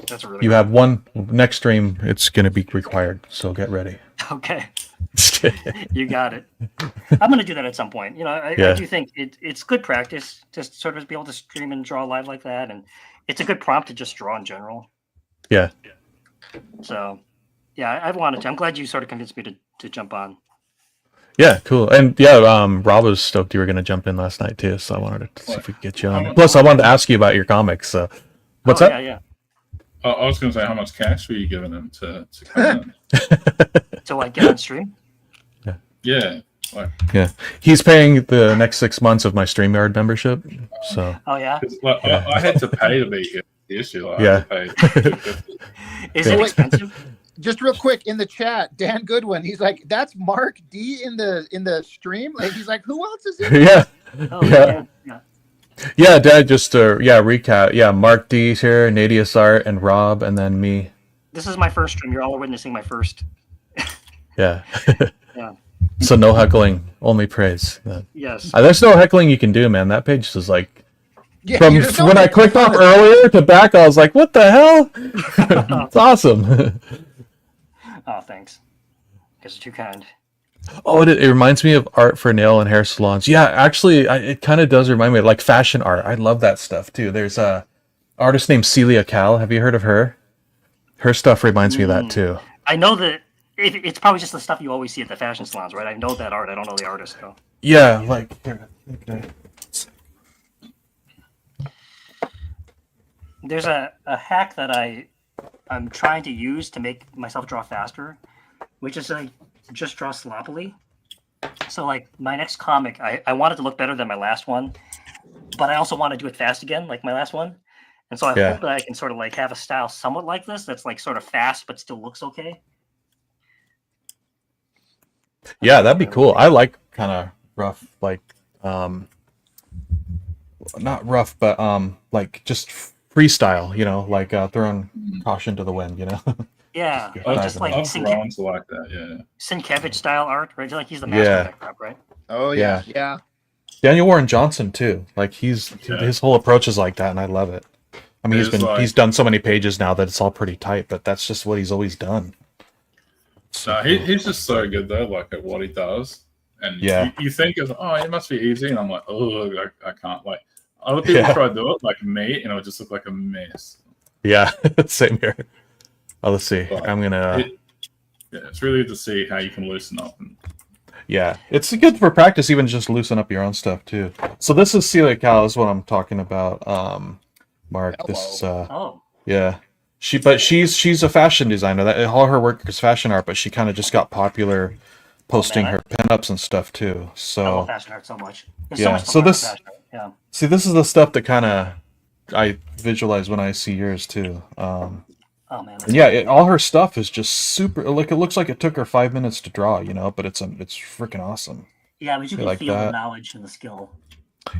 That's really You have one next stream. It's gonna be required, so get ready. okay. You got it. I'm gonna do that at some point. I Yeah. do think it's good practice to sort of be able to stream and draw live like that, and it's a good prompt to just draw in general. Yeah. So, yeah, I wanted to. I'm glad you sort of convinced me to jump on. Yeah, cool. And yeah, Rob was stoked you were gonna jump in last night too, so I wanted to see if we could get you on. Plus, I wanted to ask you about your comics. So, what's up? Yeah. I was going to say, how much cash were you giving him to come in? So I get on stream. Yeah, like, He's paying the next 6 months of my StreamYard membership. So Oh yeah. 'cause, like, I had to pay to be here. The issue, like, Yeah. I had to pay. Is Yeah. it expensive? Just real quick in the chat, Dan Goodwin, he's like, "That's Mark D in the stream." Like, he's like, "Who else is in?" yeah, Oh Yeah. yeah. yeah, Dad. Just to recap. Yeah, Mark D's here, Nadius Art, and Rob, and then me. This is my first stream. You're all witnessing my first. Yeah. Yeah. So no heckling, only praise. Yeah. Yes. There's no heckling you can do, man. That page is like Yeah, from you just don't when I make clicked fun off of- earlier to back. I was like, "What the hell?" It's awesome. Oh, thanks. Because you're too kind. Oh, it reminds me of art for nail and hair salons. Yeah, actually, it kind of does remind me of like fashion art. I love that stuff too. There's a artist named Celia Cal. Have you heard of her? Her stuff reminds me of that too. I know that it's probably just the stuff you always see at the fashion salons, right? I know that art. I don't know the artist though. Yeah, like here, okay. there's a hack that I'm trying to use to make myself draw faster, which is like just draw sloppily. So like my next comic, I want it to look better than my last one, but I also want to do it fast again, like my last one. And so I Yeah. hope that I can sort of like have a style somewhat like this that's like sort of fast but still looks okay. Yeah, that'd be cool. I like kind of rough, like not rough, but like just freestyle. You know, like throwing caution to the wind. You know. Yeah, Good like time. just like I've grown to like that. Yeah. Sienkiewicz style art, right? Like he's the master Yeah. of that crap, right? Oh Yeah. yeah. Daniel Warren Johnson too. Like his whole approach is like that, and I love it. I mean, It's like- he's done so many pages now that it's all pretty tight, but that's just what he's always done. No, he's just so good though, like at what he does. And Yeah. you think of, oh, it must be easy, and I'm like, oh, I can't. Like other people Yeah. try to do it, like me, and it'll just look like a mess. Yeah, same here. Oh, let's see. But I'm gonna. Yeah, it's really good to see how you can loosen up. And Yeah, it's good for practice, even just loosen up your own stuff too. So this is Celia Cal, is what I'm talking about. Mark, this is Oh, yeah. She's a fashion designer. That all her work is fashion art, but she kind of just got popular posting man, her pinups and stuff too. I love So fashion art so much. There's Yeah, so much to so learn from this- fashion art. Yeah. see, this is the stuff that kind of I visualize when I see yours too. Oh man. And yeah, all her stuff is just super. Like it looks like it took her 5 minutes to draw, you know, but it's freaking awesome. Yeah, but you I can like feel the that. knowledge and the skill.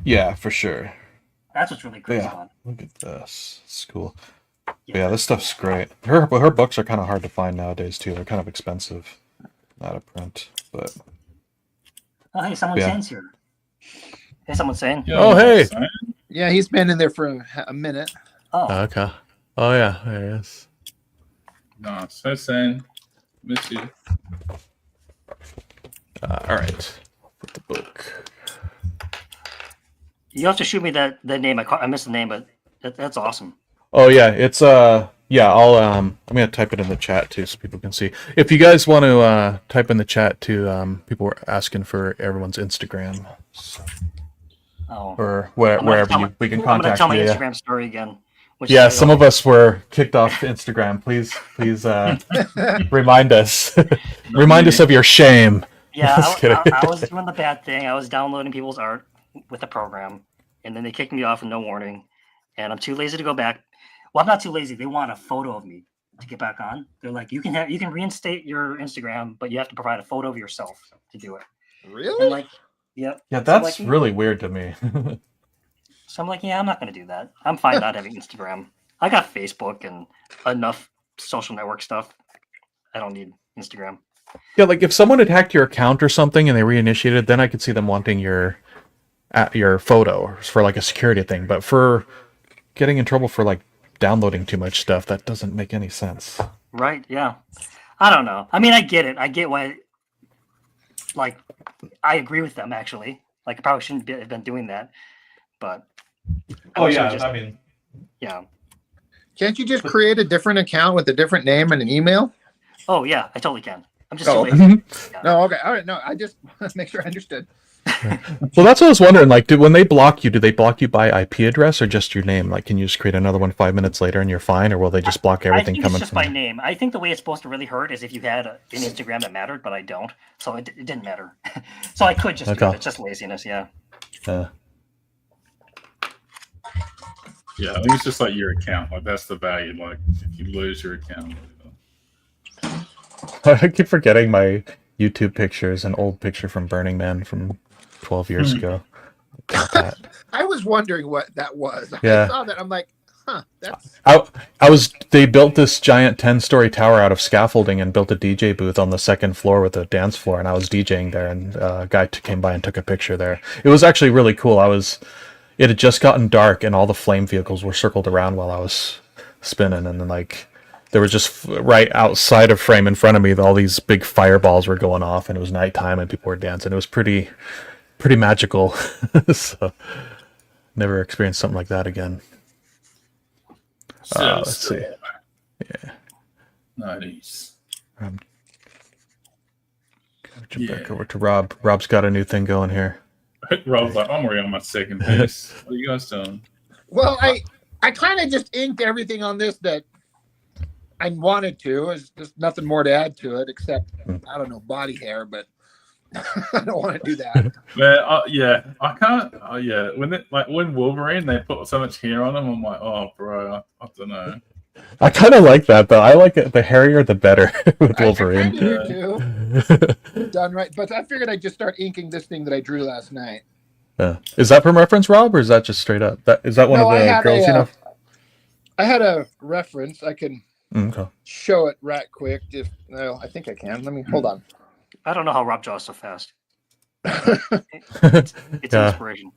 Yeah, for sure. That's what's really crazy Yeah. about it. Look at this. It's cool. Yeah, this stuff's great. Her books are kind of hard to find nowadays too. They're kind of expensive, out of print. But Oh, hey, someone's Yeah. saying here. Hey, someone's saying. yeah, Oh, hey! Yeah, he's been in there for a minute. Oh, okay. Oh yeah, there he is. Nice. Hey, Sam. Miss you. All right. Put the book. you have to shoot me that name. I missed the name, but that's awesome. Oh yeah, it's yeah. I'll I'm gonna type it in the chat too so people can see. If you guys want to type in the chat too, people were asking for everyone's Instagram Oh, or I'm gonna wherever tell we can I'm gonna contact tell my you. Yeah. Instagram story again. Which Yeah, is- some of us were kicked off Instagram. Please remind us. Remind us of your shame. Yeah, Just kidding. I was doing the bad thing. I was downloading people's art with the program, and then they kicked me off with no warning. And I'm too lazy to go back. Well, I'm not too lazy. They want a photo of me to get back on. They're like, you can reinstate your Instagram, but you have to provide a photo of yourself to do it. Really? And like, yep. Yeah, So, that's like, really weird to me. So I'm like, yeah, I'm not gonna do that. I'm fine not having Instagram. I got Facebook and enough social network stuff. I don't need Instagram. Yeah, like if someone had hacked your account or something and they reinitiated, then I could see them wanting your photo for like a security thing. But for getting in trouble for like downloading too much stuff, that doesn't make any sense. Right? Yeah. I don't know. I mean, I get it. I get why. Like, I agree with them actually. Like, I probably shouldn't have been doing that, but. I wish I just- mean, yeah. Can't you just create a different account with a different name and an email? Oh yeah, I totally can. I'm just Oh. too lazy. No, okay, all right. No, I just want to make sure I understood. well, that's what I was wondering. Like, when they block you, do they block you by IP address or just your name? Like, can you just create another one 5 minutes later and you're fine, or will they just block I everything think it's coming just from my you? name. I think the way it's supposed to really hurt is if you had an Instagram that mattered, but I don't, so it didn't matter. So I could just do Okay. it. It's just laziness. Yeah. Yeah, I think it's just like your account. Like that's the value. Like if you lose your account. I keep forgetting my YouTube pictures, an old picture from Burning Man from 12 years ago. Like that. I was wondering what that was. Yeah. I saw that. I'm like, huh, that's They built this giant 10-story tower out of scaffolding and built a DJ booth on the second floor with a dance floor, and I was DJing there, and a guy came by and took a picture there. It was actually really cool. It had just gotten dark, and all the flame vehicles were circled around while I was spinning, and then like there was just right outside of frame in front of me, all these big fireballs were going off, and it was nighttime, and people were dancing. It was pretty magical. So never experienced something like that again. Let's see. Yeah. Nice. Jump back over to Rob. Rob's got a new thing going here. Rob's like, I'm already on my second piece. What are you guys doing? well. I kind of just inked everything on this that I wanted to. There's just nothing more to add to it except, I don't know, body hair, but I don't want to do that. Yeah, I can't. Yeah, when Wolverine they put so much hair on him, I'm like, oh, bro, I don't know. I kind of like that though. I like it. The hairier, the better with I Wolverine. kinda do too. Done right. But I figured I'd just start inking this thing that I drew last night. Yeah. Is that from reference, Rob, or is that just straight up? Is that one No, of I the had girls? I had a reference. I can Okay. show it right quick. I think I can. Let me hold on. I don't know how Rob draws so fast. It's Yeah. inspiration.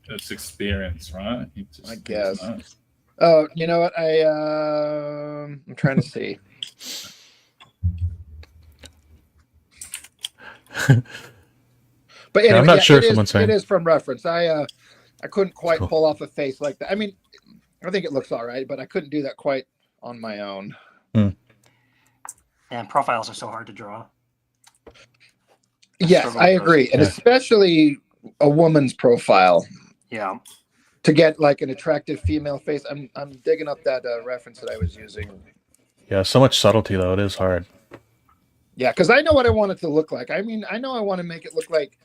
It's experience, right? I guess. Oh, you know what? I'm trying to see. But anyway, I'm not sure if it someone's saying. it is from reference. I couldn't quite pull off a face like that. I mean, I think it looks all right, but I couldn't do that quite on my own. And profiles are so hard to draw. Yes, Struggle I with those. agree, and Yeah. especially a woman's profile Yeah. to get like an attractive female face. I'm digging up that reference that I was using. Yeah, so much subtlety though. It is hard. Yeah, because I know what I want it to look like. I mean, I know I want to make it look like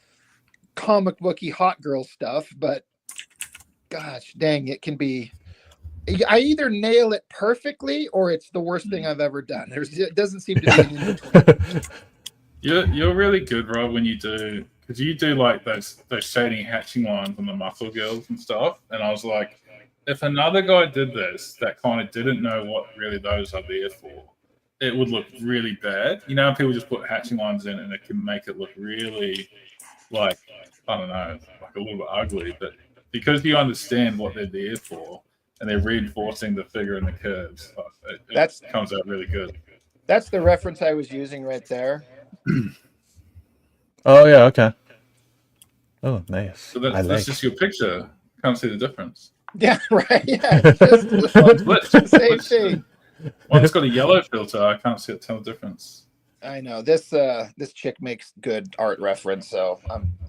comic booky hot girl stuff, but gosh dang, it can be. I either nail it perfectly or it's the worst thing I've ever done. It doesn't seem to be an in between. You're really good, Rob, when you do, because you do like those shading hatching lines on the muscle girls and stuff. And I was like, if another guy did this that kind of didn't know what really those are there for, it would look really bad. You know, how people just put hatching lines in and it can make it look really like, I don't know, like a little bit ugly. But because you understand what they're there for and they're reinforcing the figure and the curves, it comes out really good. That's the reference I was using right there. Oh yeah. Okay. Oh, nice. So that's just your picture. Can't see the difference. Yeah, right. Yeah, it's just the same thing. One's got a yellow filter. I can't tell the difference. I know this chick makes good art reference, so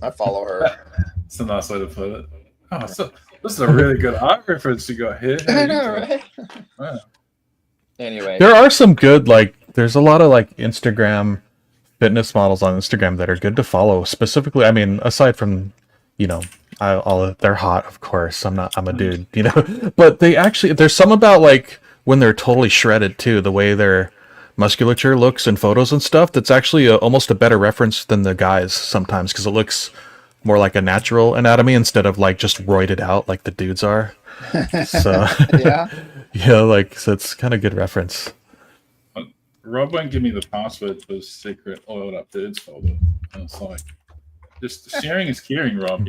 I follow her. It's a nice way to put it. Oh, so this is a really good art reference you got here. I know, right? Wow. Anyway, There are some good there's a lot of Instagram fitness models on Instagram that are good to follow. Specifically, I mean, aside from they're hot, of course. I'm a dude, but there's some about when they're totally shredded too, the way their musculature looks in photos and stuff. That's actually almost a better reference than the guys sometimes, because it looks more like a natural anatomy instead of just roided out like the dudes are. So yeah. So it's kind of good reference. Rob won't give me the password for his secret oiled up dudes folder. And it's like, just sharing is caring, Rob.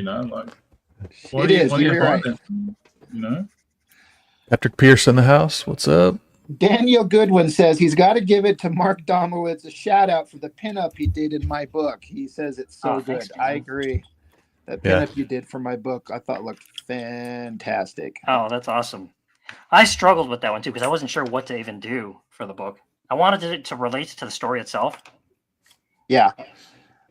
What It do you- is, what do you you're right. find? Patrick Pierce in the house. What's up? Daniel Goodwin says he's got to give it to Mark Domowitz a shout out for the pinup he did in my book. He says it's so good. Thanks, I man. agree. That Yeah. pinup you did for my book, I thought looked fantastic. Oh, that's awesome. I struggled with that one too because I wasn't sure what to even do for the book. I wanted it to relate to the story itself. Yeah.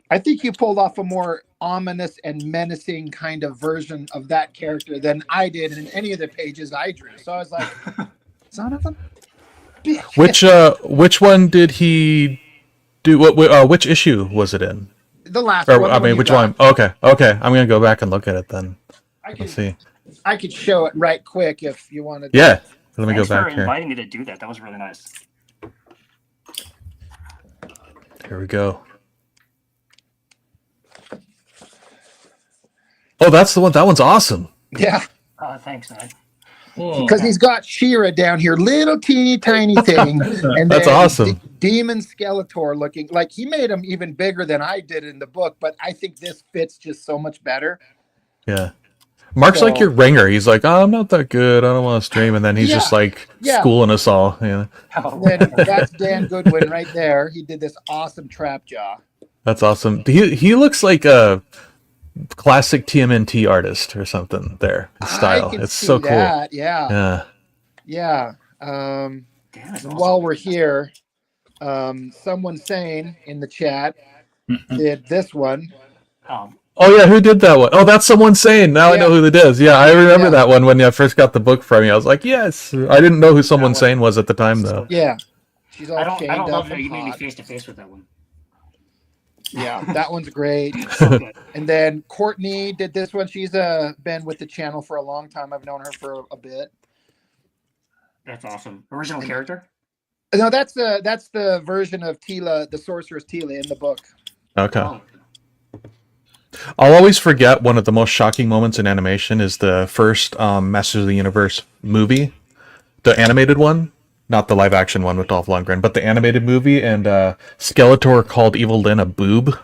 I think you pulled off a more ominous and menacing kind of version of that character than I did in any of the pages I drew. So I was like, son of a bitch. Which one did he do? Which issue was it in? The last Or one. I the mean, you which got. one? Okay. I'm gonna go back and look at it then. Let's see. I could show it right quick if you wanted. Yeah. Let me Thanks go for back here. inviting me to do that. That was really nice. Here we go. Oh, that's the one. That one's awesome. Yeah. Thanks, man. Whoa. Because he's got She-Ra down here, little teeny tiny thing, and That's then awesome. Demon Skeletor looking like he made him even bigger than I did in the book. But I think this fits just so much better. Yeah. Mark's So- like your ringer. He's like, oh, I'm not that good. I don't want to stream. And then he's just Yeah. schooling us all. Yeah. Oh, Then that's Dan Goodwin right there. He did this awesome trap jaw. That's awesome. He looks like a classic TMNT artist or something there. His style. I can It's see so cool. that. Yeah. Yeah. Dan is awesome. While we're here, someone saying in the chat did this one. Oh yeah, who did that one? Oh, that's someone saying. Now I know Yeah. who it is. Yeah, I remember Yeah. that one when I first got the book from you. I was like, yes. I didn't know who someone one- saying was at the time though. Yeah. She's all I don't chained love up that and you made me hot. face to face with that one. Yeah, that one's great. So good. And then Courtney did this one. She's been with the channel for a long time. I've known her for a bit. That's awesome. Original character. No, that's the version of Tila, the sorceress Tila in the book. Okay. Oh, I'll always forget one of the most shocking moments in animation is the first Masters of the Universe movie, the animated one, not the live action one with Dolph Lundgren, but the animated movie, and Skeletor called Evil Lyn a boob.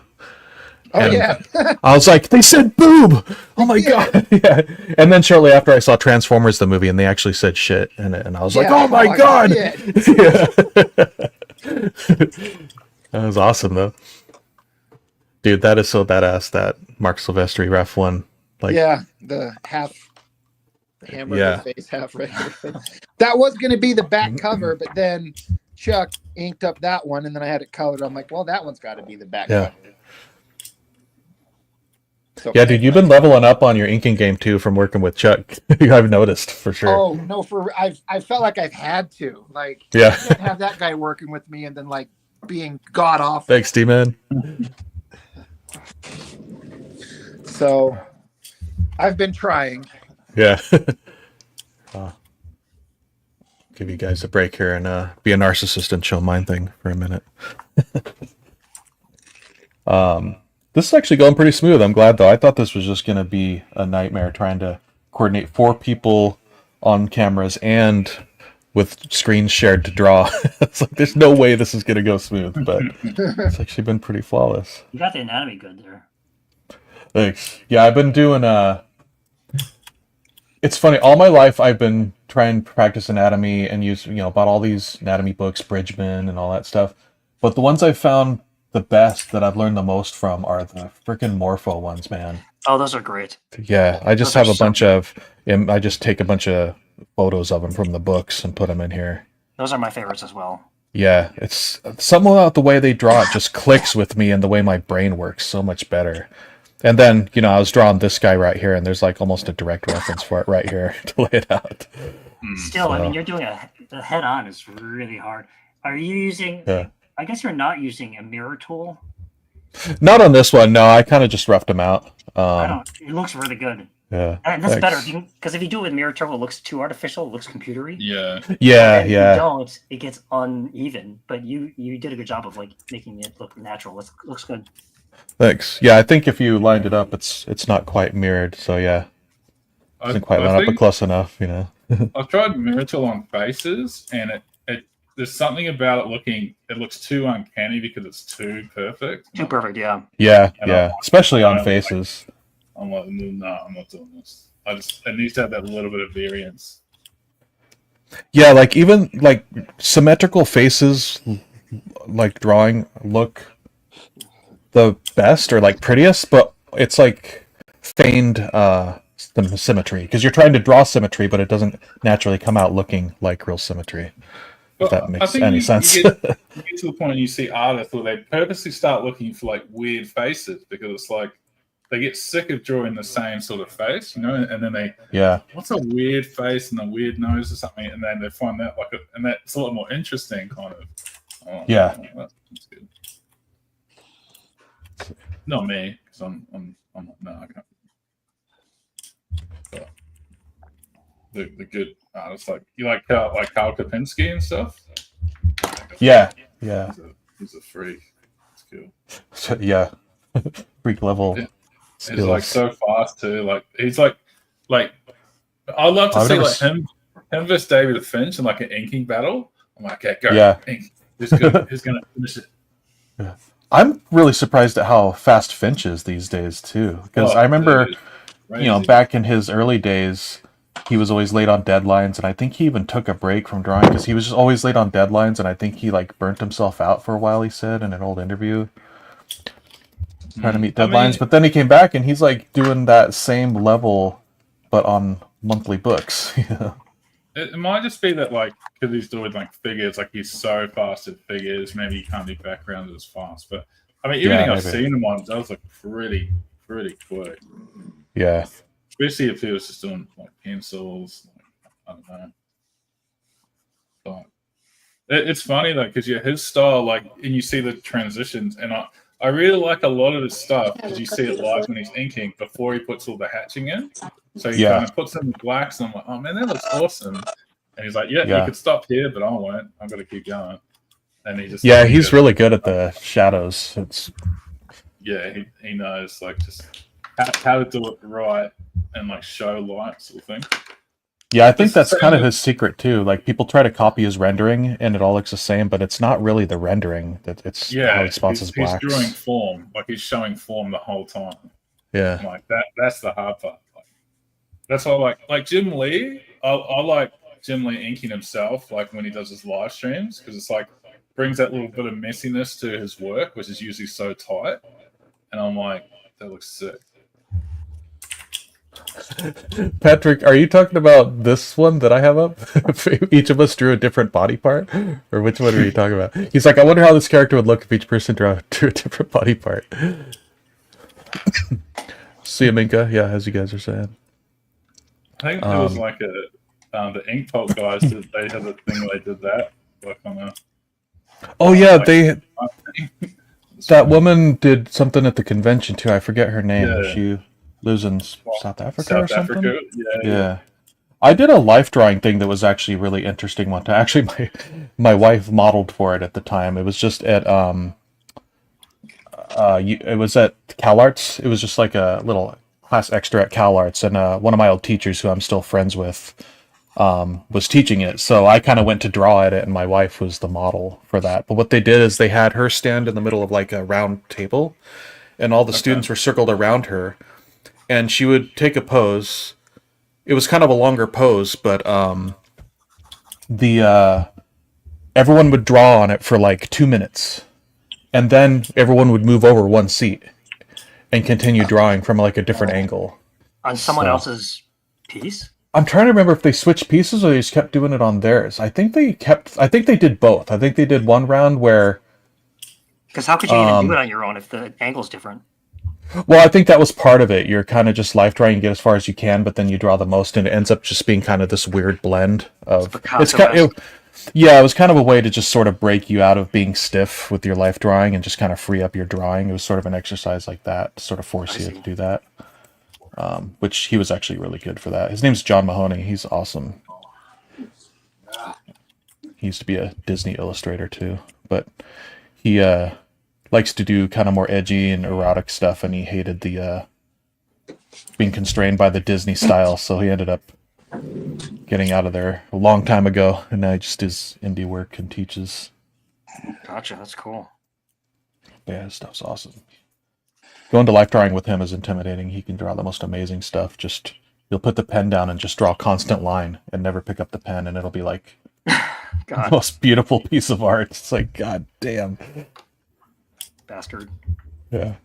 Oh And- yeah. I was like, they said boob. Oh my Yeah. god. Yeah. And then shortly after, I saw Transformers the movie, and they actually said shit, and I was like, Yeah. oh my Oh, god. shit. Yeah. That was awesome though. Dude, that is so badass, that Mark Silvestri ref one. Like, Yeah, the half hamburger Yeah. face, half regular face. That was going to be the back cover, but then Chuck inked up that one, and then I had it colored. I'm like, well, that one's got to be the back Yeah. cover. So, yeah, dude, you've been leveling up on your inking game too from working with Chuck. I've noticed for sure. Oh no, I felt like I've had to like Yeah. I can't have that guy working with me and then like being god awful. Thanks, D-Man. So I've been trying. Yeah. Give you guys a break here and be a narcissist and show mine thing for a minute. This is actually going pretty smooth. I'm glad though. I thought this was just going to be a nightmare trying to coordinate 4 people on cameras and with screens shared to draw. It's like there's no way this is going to go smooth, but it's actually been pretty flawless. you got the anatomy good there. Thanks. Yeah, I've been doing it's funny, all my life I've been trying to practice anatomy and use, bought all these anatomy books, Bridgman and all that stuff. But the ones I found the best that I've learned the most from are the freaking Morpho ones, man. Oh, those are great. Yeah, I just Those are have a so bunch of I just take a bunch of photos of them from the books and put them in here. Those are my favorites as well. Yeah, it's something about the way they draw it just clicks with me and the way my brain works so much better. And then, I was drawing this guy right here, and there's like almost a direct reference for it right here to lay it out. Still, I So- mean, you're doing a head on is really hard. Are you using? Yeah. I guess you're not using a mirror tool. Not on this one, no. I kind of just roughed him out. I don't. It looks really good, Yeah. and that's thanks. better because if you do it with mirror tool, it looks too artificial. It looks computery. Yeah. Yeah, And if you yeah. don't, it gets uneven. But you did a good job of like making it look natural. It looks good. Thanks. Yeah, I think if you lined it up, it's not quite mirrored. So yeah, doesn't quite line up, but close enough. I've tried Miracle on faces, and it there's something about it looks too uncanny because it's too perfect. Too perfect. Yeah. Yeah, And yeah. Especially I on don't faces. I'm like, no, I'm not doing this. It needs to have that little bit of variance. Yeah, like even like symmetrical faces, like drawing look the best or like prettiest, but it's like feigned symmetry because you're trying to draw symmetry, but it doesn't naturally come out looking like real symmetry. If that makes any sense. You get to the point and you see artists where they purposely start looking for like weird faces because it's like they get sick of drawing the same sort of face, and then they Yeah, what's a weird face and a weird nose or something, and then they find that and that's a lot more interesting, kind of. Oh, Yeah. that's good. Not me, because I'm no, I can't. But the good artists like Carl Kapinski and stuff. yeah. He's a freak. It's cool. So, yeah. Freak level Yeah. skills. He's like so fast too. Like he's like I'd love to I've see never like him versus David Finch in like an inking battle. I'm like, okay, go. Yeah. Ink. Who's gonna finish it? I'm really surprised at how fast Finch is these days too. Because Oh, I remember, dude, crazy. back in his early days, he was always late on deadlines, and I think he even took a break from drawing because he was just always late on deadlines, and I think he like burnt himself out for a while. He said in an old interview, trying to meet I deadlines. mean- But then he came back and he's like doing that same level, but on monthly books. It might just be that like because he's doing like figures, like he's so fast at figures. Maybe he can't do backgrounds as fast. But I mean, everything Yeah, I've maybe. seen him on does look pretty pretty quick. Yeah. Especially if he was just doing like pencils. Like, I don't know. But it's funny though, because his style, like, and you see the transitions, and I really like a lot of his stuff because you see it live when he's inking before he puts all the hatching in. So he kind of puts in the blacks, and I'm like, oh man, that looks awesome. And he's like, yeah, you could stop here, but I won't. I'm gonna keep going. And he just he's really good at the shadows. It's he knows like just how to do it right and like show light sort of thing. Yeah, I think that's kind of his secret too. Like people try to copy his rendering, and it all looks the same, but it's not really the rendering. It's how he spots his blacks. He's drawing form, like he's showing form the whole time. Yeah, like that's the hard part. Like, that's why like Jim Lee. I like Jim Lee inking himself, like when he does his live streams, because it's like brings that little bit of messiness to his work, which is usually so tight. And I'm like, that looks sick. Patrick, are you talking about this one that I have up? Each of us drew a different body part? Or which one are you talking about? He's like, I wonder how this character would look if each person drew a different body part. See ya, Minka. Yeah, as you guys are saying. I think it was like the Ink Pulp guys, they had a thing where they did that. Like on a, oh, yeah, like, that woman did something at the convention, too. I forget her name. Yeah. She lives in South Africa or something? Africa? Yeah. I did a life drawing thing that was actually a really interesting one. Actually, my wife modeled for it at the time. It was just at it was at CalArts. It was just like a little class extra at CalArts, and one of my old teachers, who I'm still friends with, was teaching it. So I kind of went to draw at it, and my wife was the model for that. But what they did is they had her stand in the middle of like a round table, and all the students were circled around her. And she would take a pose. It was kind of a longer pose, but everyone would draw on it for like 2 minutes, and then everyone would move over one seat and continue drawing from like a different angle on someone else's piece. I'm trying to remember if they switched pieces or they just kept doing it on theirs. I think they did both. I think they did one round where. Because how could you even do it on your own if the angle's different? Well, I think that was part of it. You're kind of just life drawing and get as far as you can, but then you draw the most, and it ends up just being kind of this weird blend of. It was kind of a way to just sort of break you out of being stiff with your life drawing and just kind of free up your drawing. It was sort of an exercise like that to sort of force you to do that. Which he was actually really good for that. His name's John Mahoney. He's awesome. He used to be a Disney illustrator too, but he likes to do kind of more edgy and erotic stuff, and he hated the being constrained by the Disney style, so he ended up getting out of there a long time ago, and now he just does indie work and teaches. Gotcha, that's cool. But yeah, his stuff's awesome. Going to life drawing with him is intimidating. He can draw the most amazing stuff. Just you'll put the pen down and just draw a constant line and never pick up the pen, and it'll be like the most beautiful piece of art. It's like, god damn. Bastard. Yeah.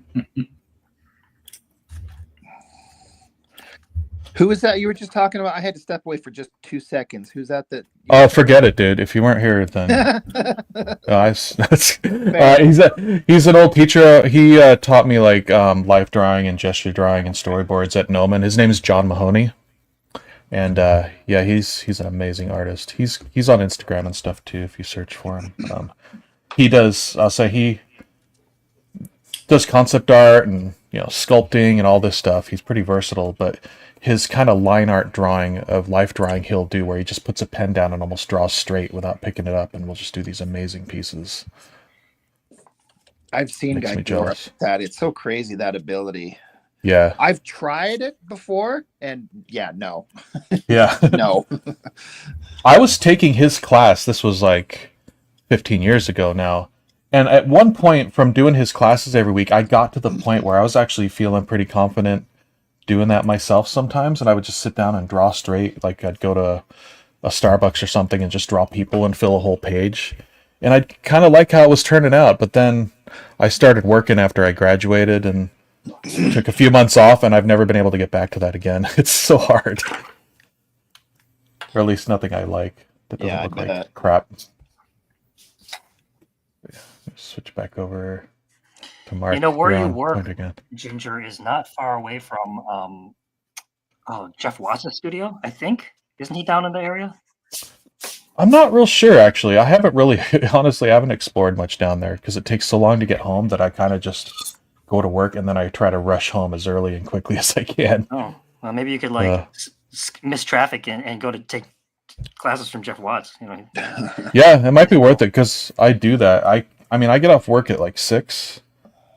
Who was that you were just talking about? I had to step away for just 2 seconds. Who's that? Oh, forget it, dude. If you weren't here, then he's an old teacher. He taught me like life drawing and gesture drawing and storyboards at Noman. His name is John Mahoney, and he's an amazing artist. He's on Instagram and stuff too. If you search for him, he does. He does concept art and sculpting and all this stuff. He's pretty versatile, but his kind of line art drawing of life drawing he'll do where he just puts a pen down and almost draws straight without picking it up, and we'll just do these amazing pieces. I've seen guys do that. It's so crazy, that ability. Yeah. I've tried it before, and no. Yeah. No. I was taking his class. This was like 15 years ago now. And at one point, from doing his classes every week, I got to the point where I was actually feeling pretty confident doing that myself sometimes, and I would just sit down and draw straight. Like I'd go to a Starbucks or something and just draw people and fill a whole page. And I kind of like how it was turning out, but then I started working after I graduated and took a few months off, and I've never been able to get back to that again. It's so hard. Or at least nothing I like. That doesn't look like crap. Yeah, switch back over to to Mark. You know where You're you on work, point again. Ginger, is not far away from Jeff Watts' studio, I think. Isn't he down in the area? I'm not real sure, actually. I haven't really, honestly, I haven't explored much down there because it takes so long to get home that I kind of just go to work and then I try to rush home as early and quickly as I can. Oh, well, maybe you could miss traffic and go to take classes from Jeff Watts. You know, Yeah, it might be worth it because I do that. I mean, I get off work at like 6,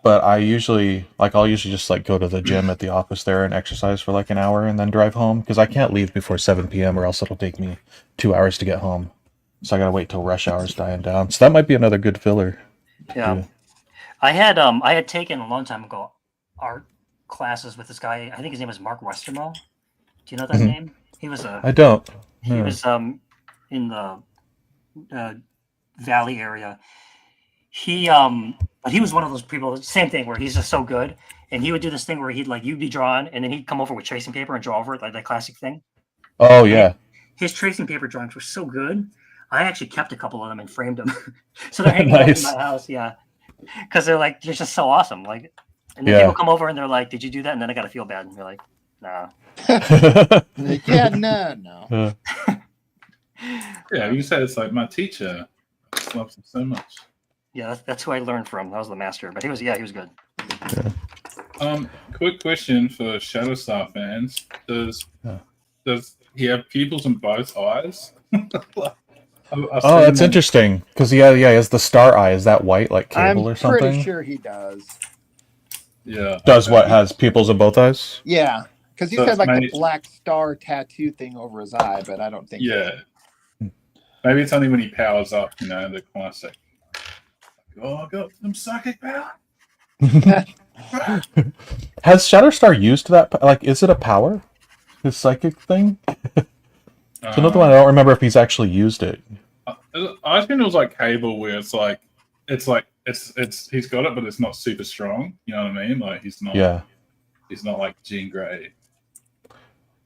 but I'll usually just like go to the gym at the office there and exercise for like an hour and then drive home because I can't leave before 7 p.m. or else it'll take me 2 hours to get home. So I gotta wait till rush hour's dying down. So that might be another good filler. yeah. Yeah. I had taken a long time ago art classes with this guy. I think his name was Mark Westermo. Do you know that Mhm. name? He was I don't. he No. was in the Valley area. But he was one of those people. Same thing where he's just so good, and he would do this thing where you'd be drawing, and then he'd come over with tracing paper and draw over it, like that classic thing. Oh yeah. His tracing paper drawings were so good. I actually kept a couple of them and framed them, so they're hanging up in Nice. my house. Yeah, because they're just so awesome. Like, and then Yeah. people come over and they're like, "Did you do that?" And then I gotta feel bad, and you're like, "No." Like, yeah, no. Yeah, you said it's like my teacher. I just loves him so much. Yeah, that's who I learned from. That was the master, but he was good. Quick question for Shadowstar fans: Yeah. Does he have pupils in both eyes? Oh, that's interesting because he has the star eye. Is that white like Cable I'm or something? pretty sure he does. Yeah. Does what has pupils in both eyes? Yeah, because he So said it's like the made- black star tattoo thing over his eye, but I don't think. Yeah. Maybe it's only when he powers up, the classic. Oh, I got some psychic power. Has Shatterstar used that? Like, is it a power? His psychic thing? It's another one I don't remember if he's actually used it. I think it was like Cable, where it's he's got it, but it's not super strong. You know what I mean? Like he's not like Jean Grey.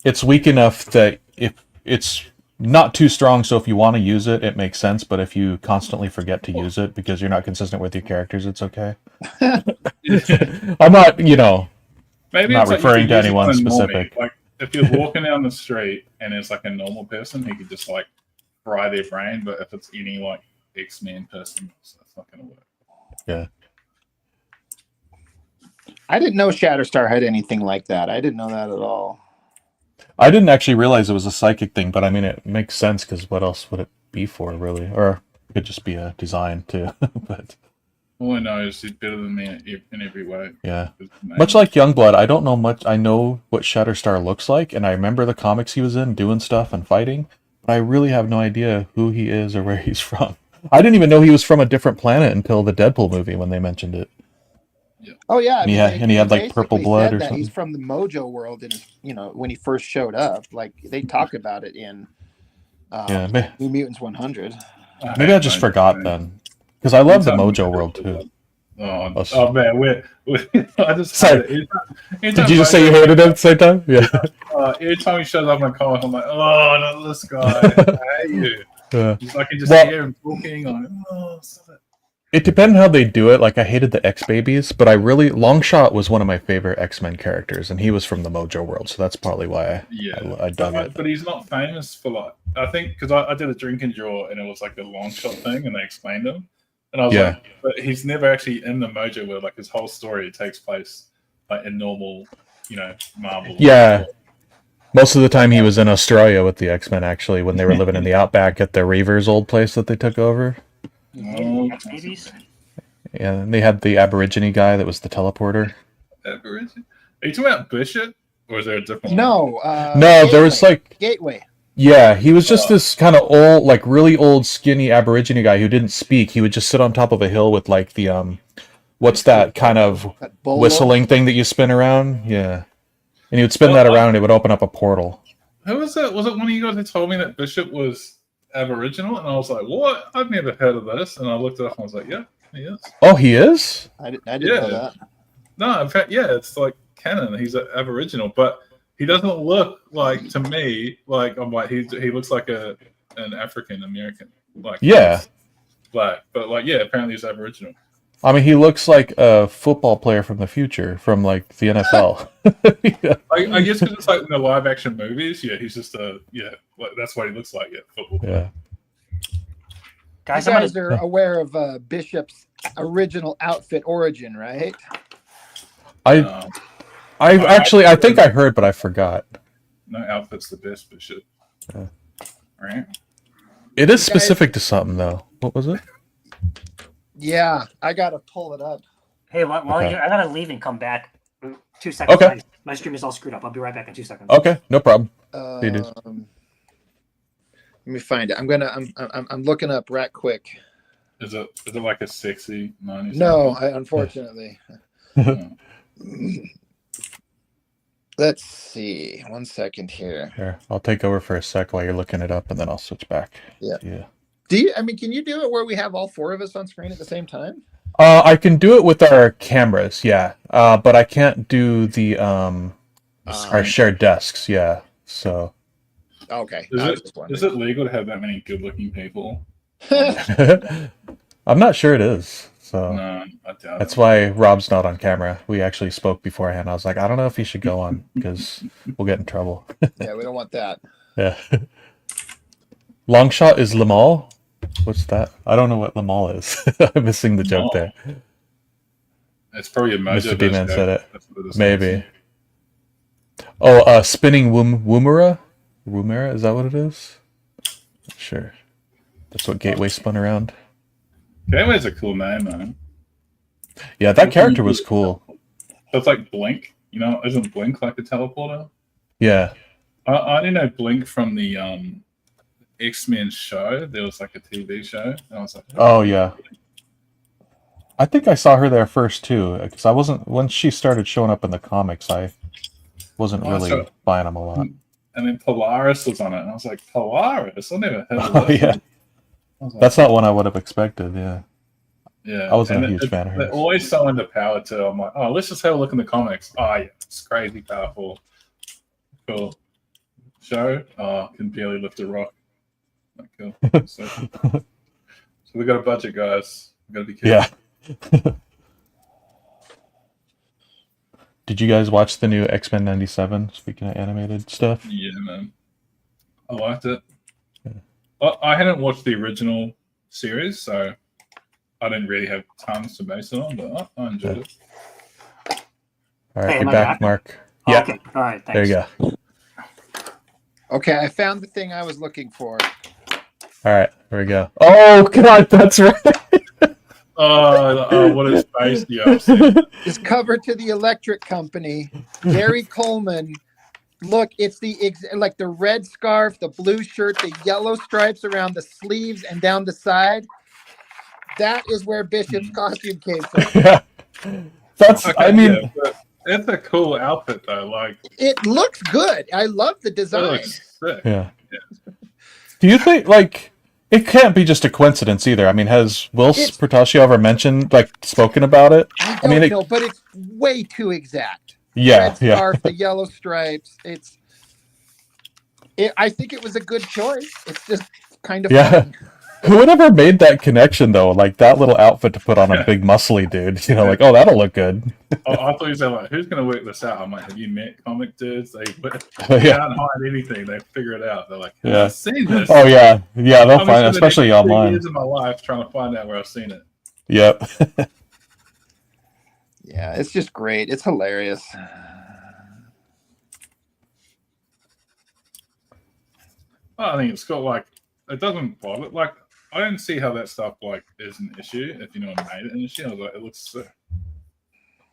It's weak enough that if it's not too strong, so if you want to use it, it makes sense. But if you constantly forget to use it because you're not consistent with your characters, it's okay. I'm not, Maybe not it's like you referring could to use it anyone on a normie. specific. Like if you're walking down the street and it's like a normal person, he could just like fry their brain. But if it's any like X-Men person, that's not going to work. Yeah. I didn't know Shatterstar had anything like that. I didn't know that at all. I didn't actually realize it was a psychic thing, but I mean, it makes sense because what else would it be for, really? Or it could just be a design, too. But All I know is he's better than me in every way. yeah. Much like Youngblood, I don't know much. I know what Shatterstar looks like, and I remember the comics he was in, doing stuff and fighting, but I really have no idea who he is or where he's from. I didn't even know he was from a different planet until the Deadpool movie when they mentioned it. Oh yeah, And he had, like, purple basically blood said or that something. He's from the Mojo world, and when he first showed up, like they talk about it in New Mutants 100. Maybe I just forgot then, because I love the Mojo world too. Oh man, I just Sorry. anytime Did you just say you hated it at the same time? Yeah. Every time he shows up in a comic, I'm like, oh, not this guy. I hate you. Yeah. He's like, I can just Well- hear him talking. I'm like, oh, stop it. It depended how they do it. Like, I hated the X-Babies, but Longshot was one of my favorite X-Men characters, and he was from the Mojo world, so that's probably why I dug it. But he's not famous for like, I think, because I did a drink and draw, and it was like a long shot thing, and they explained him. And I was like, but he's never actually in the Mojo world. Like, his whole story takes place like in normal, Marvel. Yeah. Most of the time he was in Australia with the X-Men, actually, when they were living in the outback at the Reavers' old place that they took over. Babies. Yeah, and they had the Aborigine guy that was the teleporter. Aborigine? Are you talking about Bishop? Or is there a different one? No, No, there was like... Gateway. Yeah, he was just this kind of old, like really old, skinny Aborigine guy who didn't speak. He would just sit on top of a hill with like the, what's that kind of That bolo. whistling thing that you spin around? Yeah. And he would spin that around and it would open up a portal. Who was it? Was it one of you guys who told me that Bishop was Aboriginal? And I was like, what? I've never heard of this. And I looked it up and I was like, yeah, he is. Oh, he is? I didn't know that. No, in fact, yeah, it's like canon. He's an Aboriginal, but he doesn't look like, to me, like I'm like he looks like an African American. Like Yeah. black, but like yeah, apparently he's Aboriginal. I mean, he looks like a football player from the future, from like the NFL. Yeah. I guess because it's like in the live action movies, yeah, he's just like, that's what he looks like. Yeah, football. Yeah. Guys, You I'm guys gonna, are aware of Bishop's original outfit origin, right? I Um, I think I heard, but I forgot. no outfit's the best Bishop. Yeah. Right? It is specific to something, though. What was it? Yeah, I gotta pull it up. hey, while Okay. I gotta leave and come back. 2 seconds. Okay. My stream is all screwed up. I'll be right back in 2 seconds. Okay, no problem. You do. Let me find it. I'm looking up right quick. Is it like a sexy 90s? No, unfortunately. Let's see. 1 second here. Here, I'll take over for a sec while you're looking it up, and then I'll switch back. Yeah. Yeah. Can you do it where we have all four of us on screen at the same time? I can do it with our cameras, yeah. But I can't do the our shared desks, yeah. So Okay. Is it legal to have that many good-looking people? I'm not sure it is. So No, I doubt that's it. why Rob's not on camera. We actually spoke beforehand. I was like, I don't know if he should go on because we'll get in trouble. Yeah, we don't want that. Yeah. Long shot is Lamal. What's that? I don't know what Lamal is. I'm missing the joke there. It's probably a Mojo. Mr. D-Man said it. That's what it is. Maybe. Oh, spinning Woomera? Woomera, is that what it is? Sure. That's what Gateway spun around. Gateway's a cool name, man. Yeah, that character was cool. It's like Blink. You know, isn't Blink like a teleporter? Yeah. I didn't know Blink from the X-Men show. There was like a TV show. And I was like, Oh, yeah. I think I saw her there first, too. Because I wasn't... Once she started showing up in the comics, I wasn't Oh, really so- buying them a lot. and then Polaris was on it. And I was like, Polaris? I never heard of Oh, that. yeah. I was like, That's not one I would have expected, yeah. yeah. I wasn't a And huge fan of They're hers. always so into power, too. I'm like, oh, let's just have a look in the comics. Oh, yeah. It's crazy powerful. Cool. Show? Oh, can barely lift a rock. Like, cool. So we got a budget, guys. We got to be careful. Yeah. Did you guys watch the new X-Men 97? Speaking of animated stuff. Yeah, man. I liked it. Yeah. I hadn't watched the original series, so I didn't really have tons to base it on, but I enjoyed it. All right, Hey, am you're I back, back? Mark. Oh, Yeah, okay. All right. Thanks. there you go. Okay, I found the thing I was looking for. All right, there we go. Oh, God, that's right. Oh, what is space? Yeah, I've seen it. It's cover to the electric company. Gary Coleman. Look, it's like the red scarf, the blue shirt, the yellow stripes around the sleeves and down the side. That is where Bishop's costume came from. Yeah. That's, Okay, I mean, yeah, but it's a cool outfit though. Like, It looks good. I love the it design. looks sick. yeah. Do you think, like, it can't be just a coincidence either? I mean, has Will It's- Pertasio ever mentioned, like, spoken about it? I I mean, don't it- know, but it's way too exact. Yeah, Red yeah. scarf, the yellow stripes. I think it was a good choice. It's just kind of Yeah. fun. Whoever made that connection, though, like, that little outfit to put on a big muscly dude, you know, like, oh, that'll look good. I thought you said like, who's gonna work this out? I'm like, have you met comic dudes? They Yeah. can't hide anything. They figure it out. They're like, Yeah. I've seen this. Oh, yeah. Yeah, they'll I've find spent it, the especially next 3 online. years of my life trying to find out where I've seen it. Yep. Yeah, it's just great. It's hilarious. I think it's got like, it doesn't bother. Like, I don't see how that stuff like is an issue. If you know what made it an issue, I was like, it looks sick.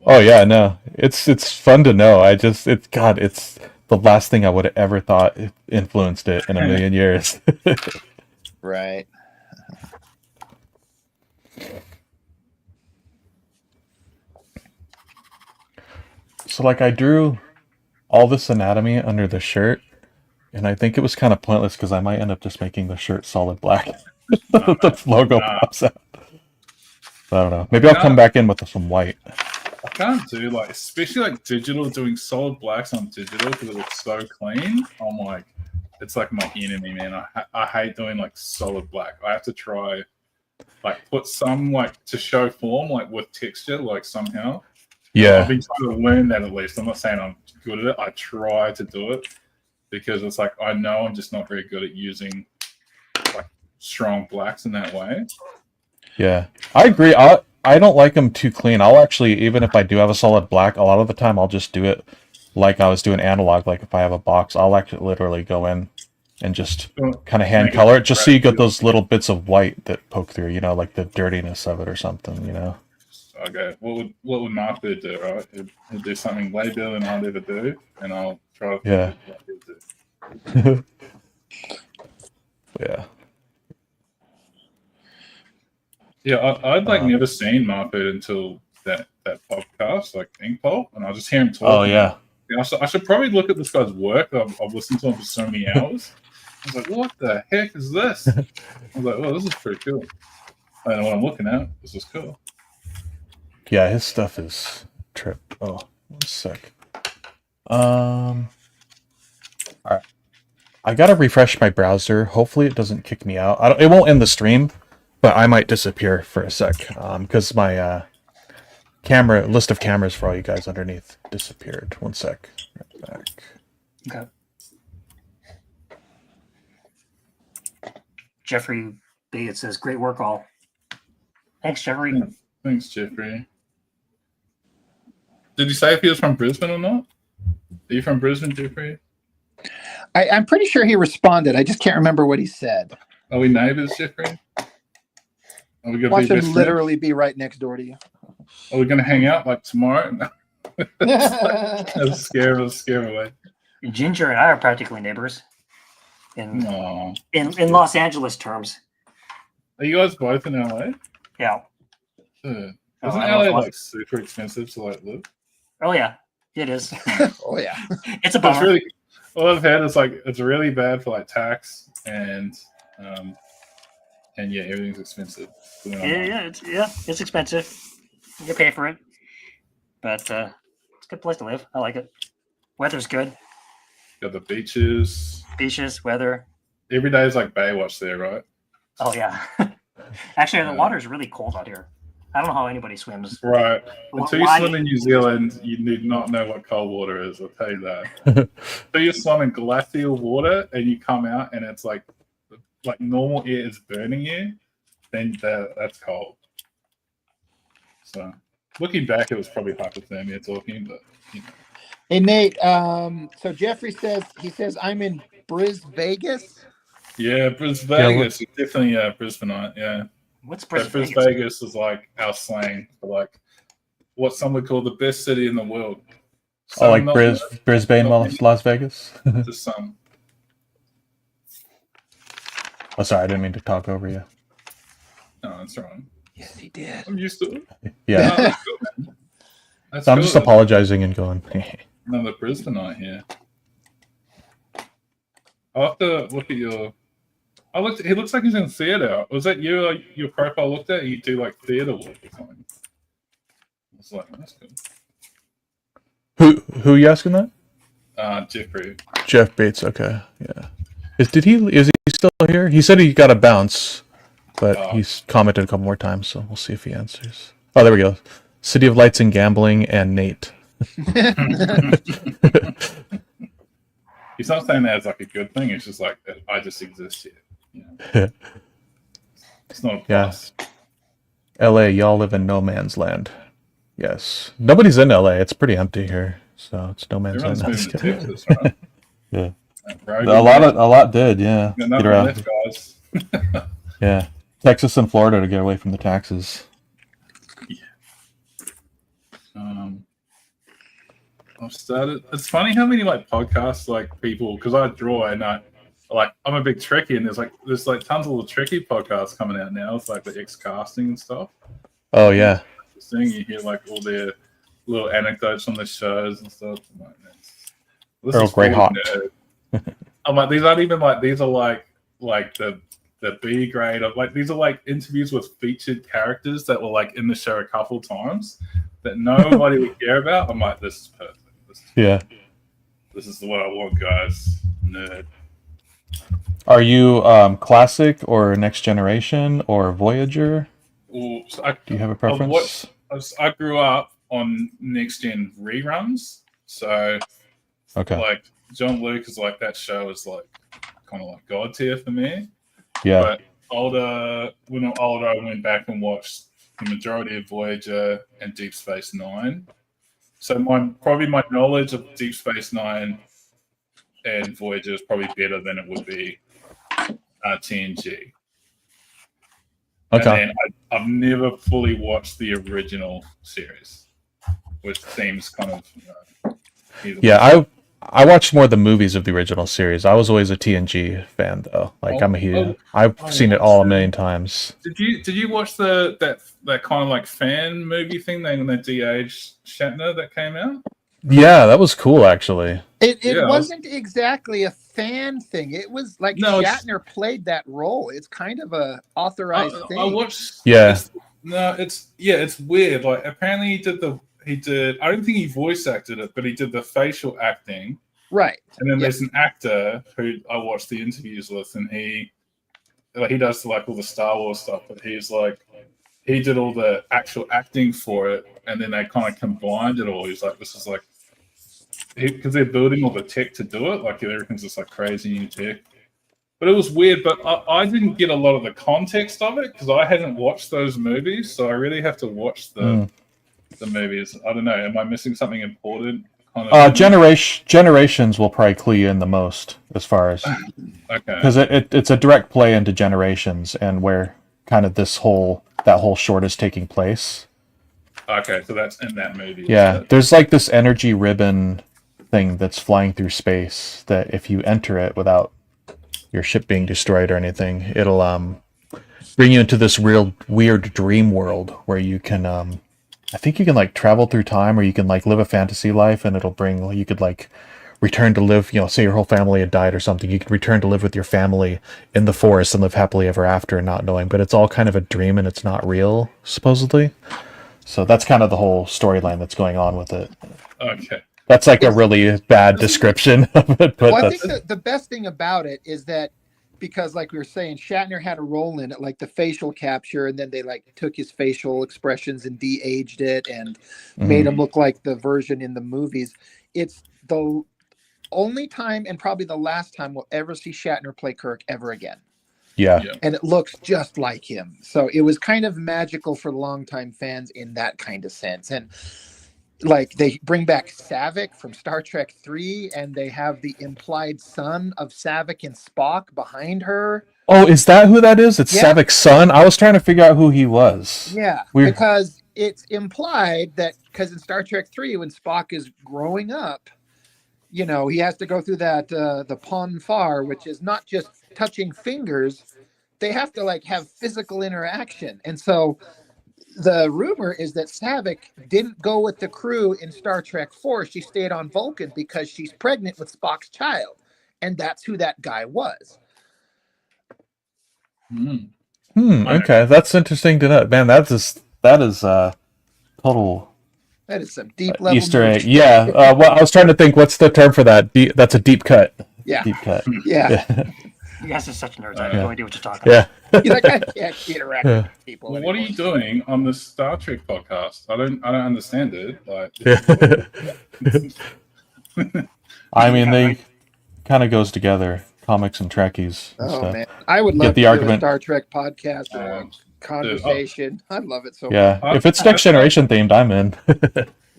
Oh yeah, no, it's fun to know. It's the last thing I would have ever thought influenced it in a million years. Right. So like I drew all this anatomy under the shirt, and I think it was kind of pointless because I might end up just making the shirt solid black. The logo pops out. I don't know. Maybe I'll come back in with some white. I can't do like, especially like digital, doing solid blacks on digital because it looks so clean. I'm like, it's like my enemy, man. I hate doing like solid black. I have to try like put some like to show form, like with texture, like somehow. I've Yeah. been trying to learn that at least. I'm not saying I'm good at it. I try to do it because it's like I know I'm just not very good at using like strong blacks in that way. Yeah. I agree. I don't like them too clean. I'll actually, even if I do have a solid black, a lot of the time I'll just do it like I was doing analog. Like if I have a box, I'll actually literally go in and just kind of hand Make it color it just so you get red. those little bits of white that poke through, you know, like the dirtiness of it or something, you know. Okay, what would Martha do? Right, he'd do something way better than I'd ever do, and I'll try to Yeah. what he'd do. Yeah. Yeah, I'd like Uh, never seen Martha until that podcast, like Ink Pulp, and I just hear him talk. Oh yeah. Yeah, I should probably look at this guy's work. I've listened to him for so many hours. I was like, what the heck is this? I was like, oh, this is pretty cool. I know what I'm looking at. This is cool. Yeah, his stuff is trip. Oh, 1 sec. All right. I gotta refresh my browser. Hopefully, it doesn't kick me out. It won't end the stream, but I might disappear for a sec because my camera list of cameras for all you guys underneath disappeared. 1 sec. Right back. Okay. Jeffrey B. It says, "Great work, all." Thanks, Jeffrey. Thanks, Jeffrey. Did you say if he was from Brisbane or not? Are you from Brisbane, Jeffrey? I'm pretty sure he responded. I just can't remember what he said. Are we neighbours, Jeffrey? Are we gonna Watch be him best literally be right next door to you. friends? Are we gonna hang out like tomorrow? That's scare away. Ginger and I are practically neighbors in Aw. in Los Angeles terms. Are you guys both in LA? Yeah. Isn't Oh, LA I know like super expensive to like live? Oh yeah, it is. Oh yeah. It's a It's bummer. really all I've had is like it's really bad for like tax and yeah, everything's expensive. It's expensive. You pay for it, but it's a good place to live. I like it. Weather's good. Got the beaches. Beaches, weather. Every day is like Baywatch there, right? Oh yeah. Actually, the Yeah. water is really cold out here. I don't know how anybody swims. Right. Until you Why- swim in New Zealand, you need not know what cold water is. I'll tell you that. So you swim in glacial water and you come out and it's like normal air is burning you, then that's cold. So looking back, it was probably hypothermia talking, but you know. Hey Nate. So Jeffrey says I'm in Vegas. Yeah, Brisbane Yeah, Vegas is definitely Brisbaneite. Yeah, What's so Brisbane? Brisbane Vegas is like our slang for like what some would call the best city in the world. Oh, like Some, not Brisbane, Las Vegas. just some. Oh, sorry, I didn't mean to talk over you. No, that's wrong. Yes, he did. I'm used to it. Yeah. No, that's good, man. That's So I'm good. just apologizing and going. Another Brisbaneite here. I'll have to look at your. He looks like he's in theatre. Was that you? Your profile looked at? You do like theatre work or something. I was like, that's good. Who are you asking that? Jeffrey. Jeff Bates. Okay, yeah. Is he still here? He said he got a bounce, but Oh. he's commented a couple more times, so we'll see if he answers. Oh, there we go. City of Lights and Gambling and Nate. He's not saying that as like a good thing. It's just like I just exist here. You know? It's not a Yeah. plus. LA, y'all live in no man's land. Yes. Nobody's in LA. It's pretty empty here, so it's no man's Everyone's land. moving to Texas, right? Yeah. Rogan, a lot did, yeah. got Get nothing around. left, guys. Yeah. Texas and Florida to get away from the taxes. I've started. It's funny how many like podcasts like people because I draw and I'm a big Trekkie and there's tons of little Trekkie podcasts coming out now. It's like the X casting and stuff. Oh yeah. Interesting. You hear like all their little anecdotes from the shows and stuff. I'm like, man, this Earl is Grey full of hot. nerd. I'm like, these aren't even like these are like the B grade of like these are like interviews with featured characters that were like in the show a couple times that nobody would care about. I'm like, this is perfect. Yeah. This is what I want, guys. Nerd. Are you classic or Next Generation or Voyager? Or so Do you have a I've preference? watched. I grew up on Next Gen reruns, so Okay. like John Luke is like that show is like kind of like god tier for me. Yeah. But when I'm older, I went back and watched the majority of Voyager and Deep Space Nine. So my knowledge of Deep Space Nine and Voyager is probably better than it would be TNG. Okay. And then I've never fully watched the original series, which seems kind of either Yeah, I watched more of the movies of the original series. I was always a TNG fan though. Like I'm a huge. I've seen it all a million times. Did you watch that kind of like fan movie thing when they de-aged Shatner that came out? Yeah, that was cool actually. It Yeah, wasn't exactly a fan thing. It was like No, it's- Shatner played that role. It's kind of a authorized thing. I watched. Yeah. It's weird. Like apparently he did. I don't think he voice acted it, but he did the facial acting. Right. And then Yeah. there's an actor who I watched the interviews with, and he does like all the Star Wars stuff, but he did all the actual acting for it, and then they kind of combined it all. He's like, this is like, because they're building all the tech to do it, like everything's just like crazy new tech. But it was weird, but I didn't get a lot of the context of it because I hadn't watched those movies, so I really have to watch the movies. I don't know, am I missing something important? Generations will probably clue you in the most as far as Okay. because it's a direct play into Generations and where kind of that whole short is taking place. Okay, so that's in that movie. Yeah, there's like this energy ribbon thing that's flying through space that if you enter it without your ship being destroyed or anything, it'll bring you into this real weird dream world where you can I think you can like travel through time or you can like live a fantasy life and you could like return to live, say your whole family had died or something, you could return to live with your family in the forest and live happily ever after, not knowing, but it's all kind of a dream and it's not real, supposedly. So that's kind of the whole storyline that's going on with it. Okay. That's like a really bad description of it, but Well, I that's, think the best thing about it is that because, like we were saying, Shatner had a role in it, like the facial capture, and then they like took his facial expressions and de-aged it and made him look like the version in the movies. It's the only time and probably the last time we'll ever see Shatner play Kirk ever again. yeah. And it looks just like him. So it was kind of magical for longtime fans in that kind of sense. And like they bring back Savick from Star Trek 3 and they have the implied son of Savick and Spock behind her. Oh, is that who that is? It's Yeah. Savik's son? I was trying to figure out who he was. Yeah, Weird. because it's implied that because in Star Trek 3 when Spock is growing up, he has to go through that the Pon Far, which is not just touching fingers. They have to like have physical interaction. And so the rumor is that Savick didn't go with the crew in Star Trek 4. She stayed on Vulcan because she's pregnant with Spock's child. And that's who that guy was. Okay, that's interesting to know. Man, that is total That is some deep level Easter egg. movie. Yeah. Well, I was trying to think, what's the term for that? That's a deep cut. Yeah. Deep cut. Yeah. You guys are such nerds. I have Yeah. no idea what you're talking Yeah. You're like, I can't interact with people. Well, what are you doing on the Star Trek podcast? I don't understand it. Like, I mean, they kind of goes together, comics and Trekkies and Oh stuff. man, I would Get love the to do a argument. Star Trek podcast or Um, conversation. I'd love it so Yeah. much. If it's Next Generation themed, I'm in.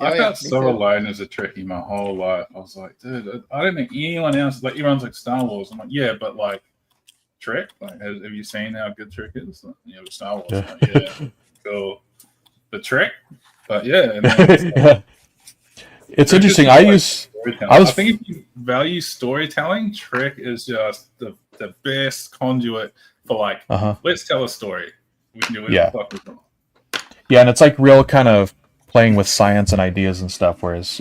I yeah, felt me so too. alone as a Trekkie my whole life. I was like, dude, I don't think anyone else, like, everyone's like Star Wars. I'm like, yeah, but like, Trek? Like, have you seen how good Trek is? Like, yeah, but Star Wars. Yeah. Like, yeah, cool. The Trek? But yeah. And then it's like, Yeah. It's Trek interesting. is I like use. storytelling. I was- I think if you value storytelling, Trek is just the best conduit for like, let's tell a story. We can do it. Yeah. Yeah, and it's like real kind of playing with science and ideas and stuff, whereas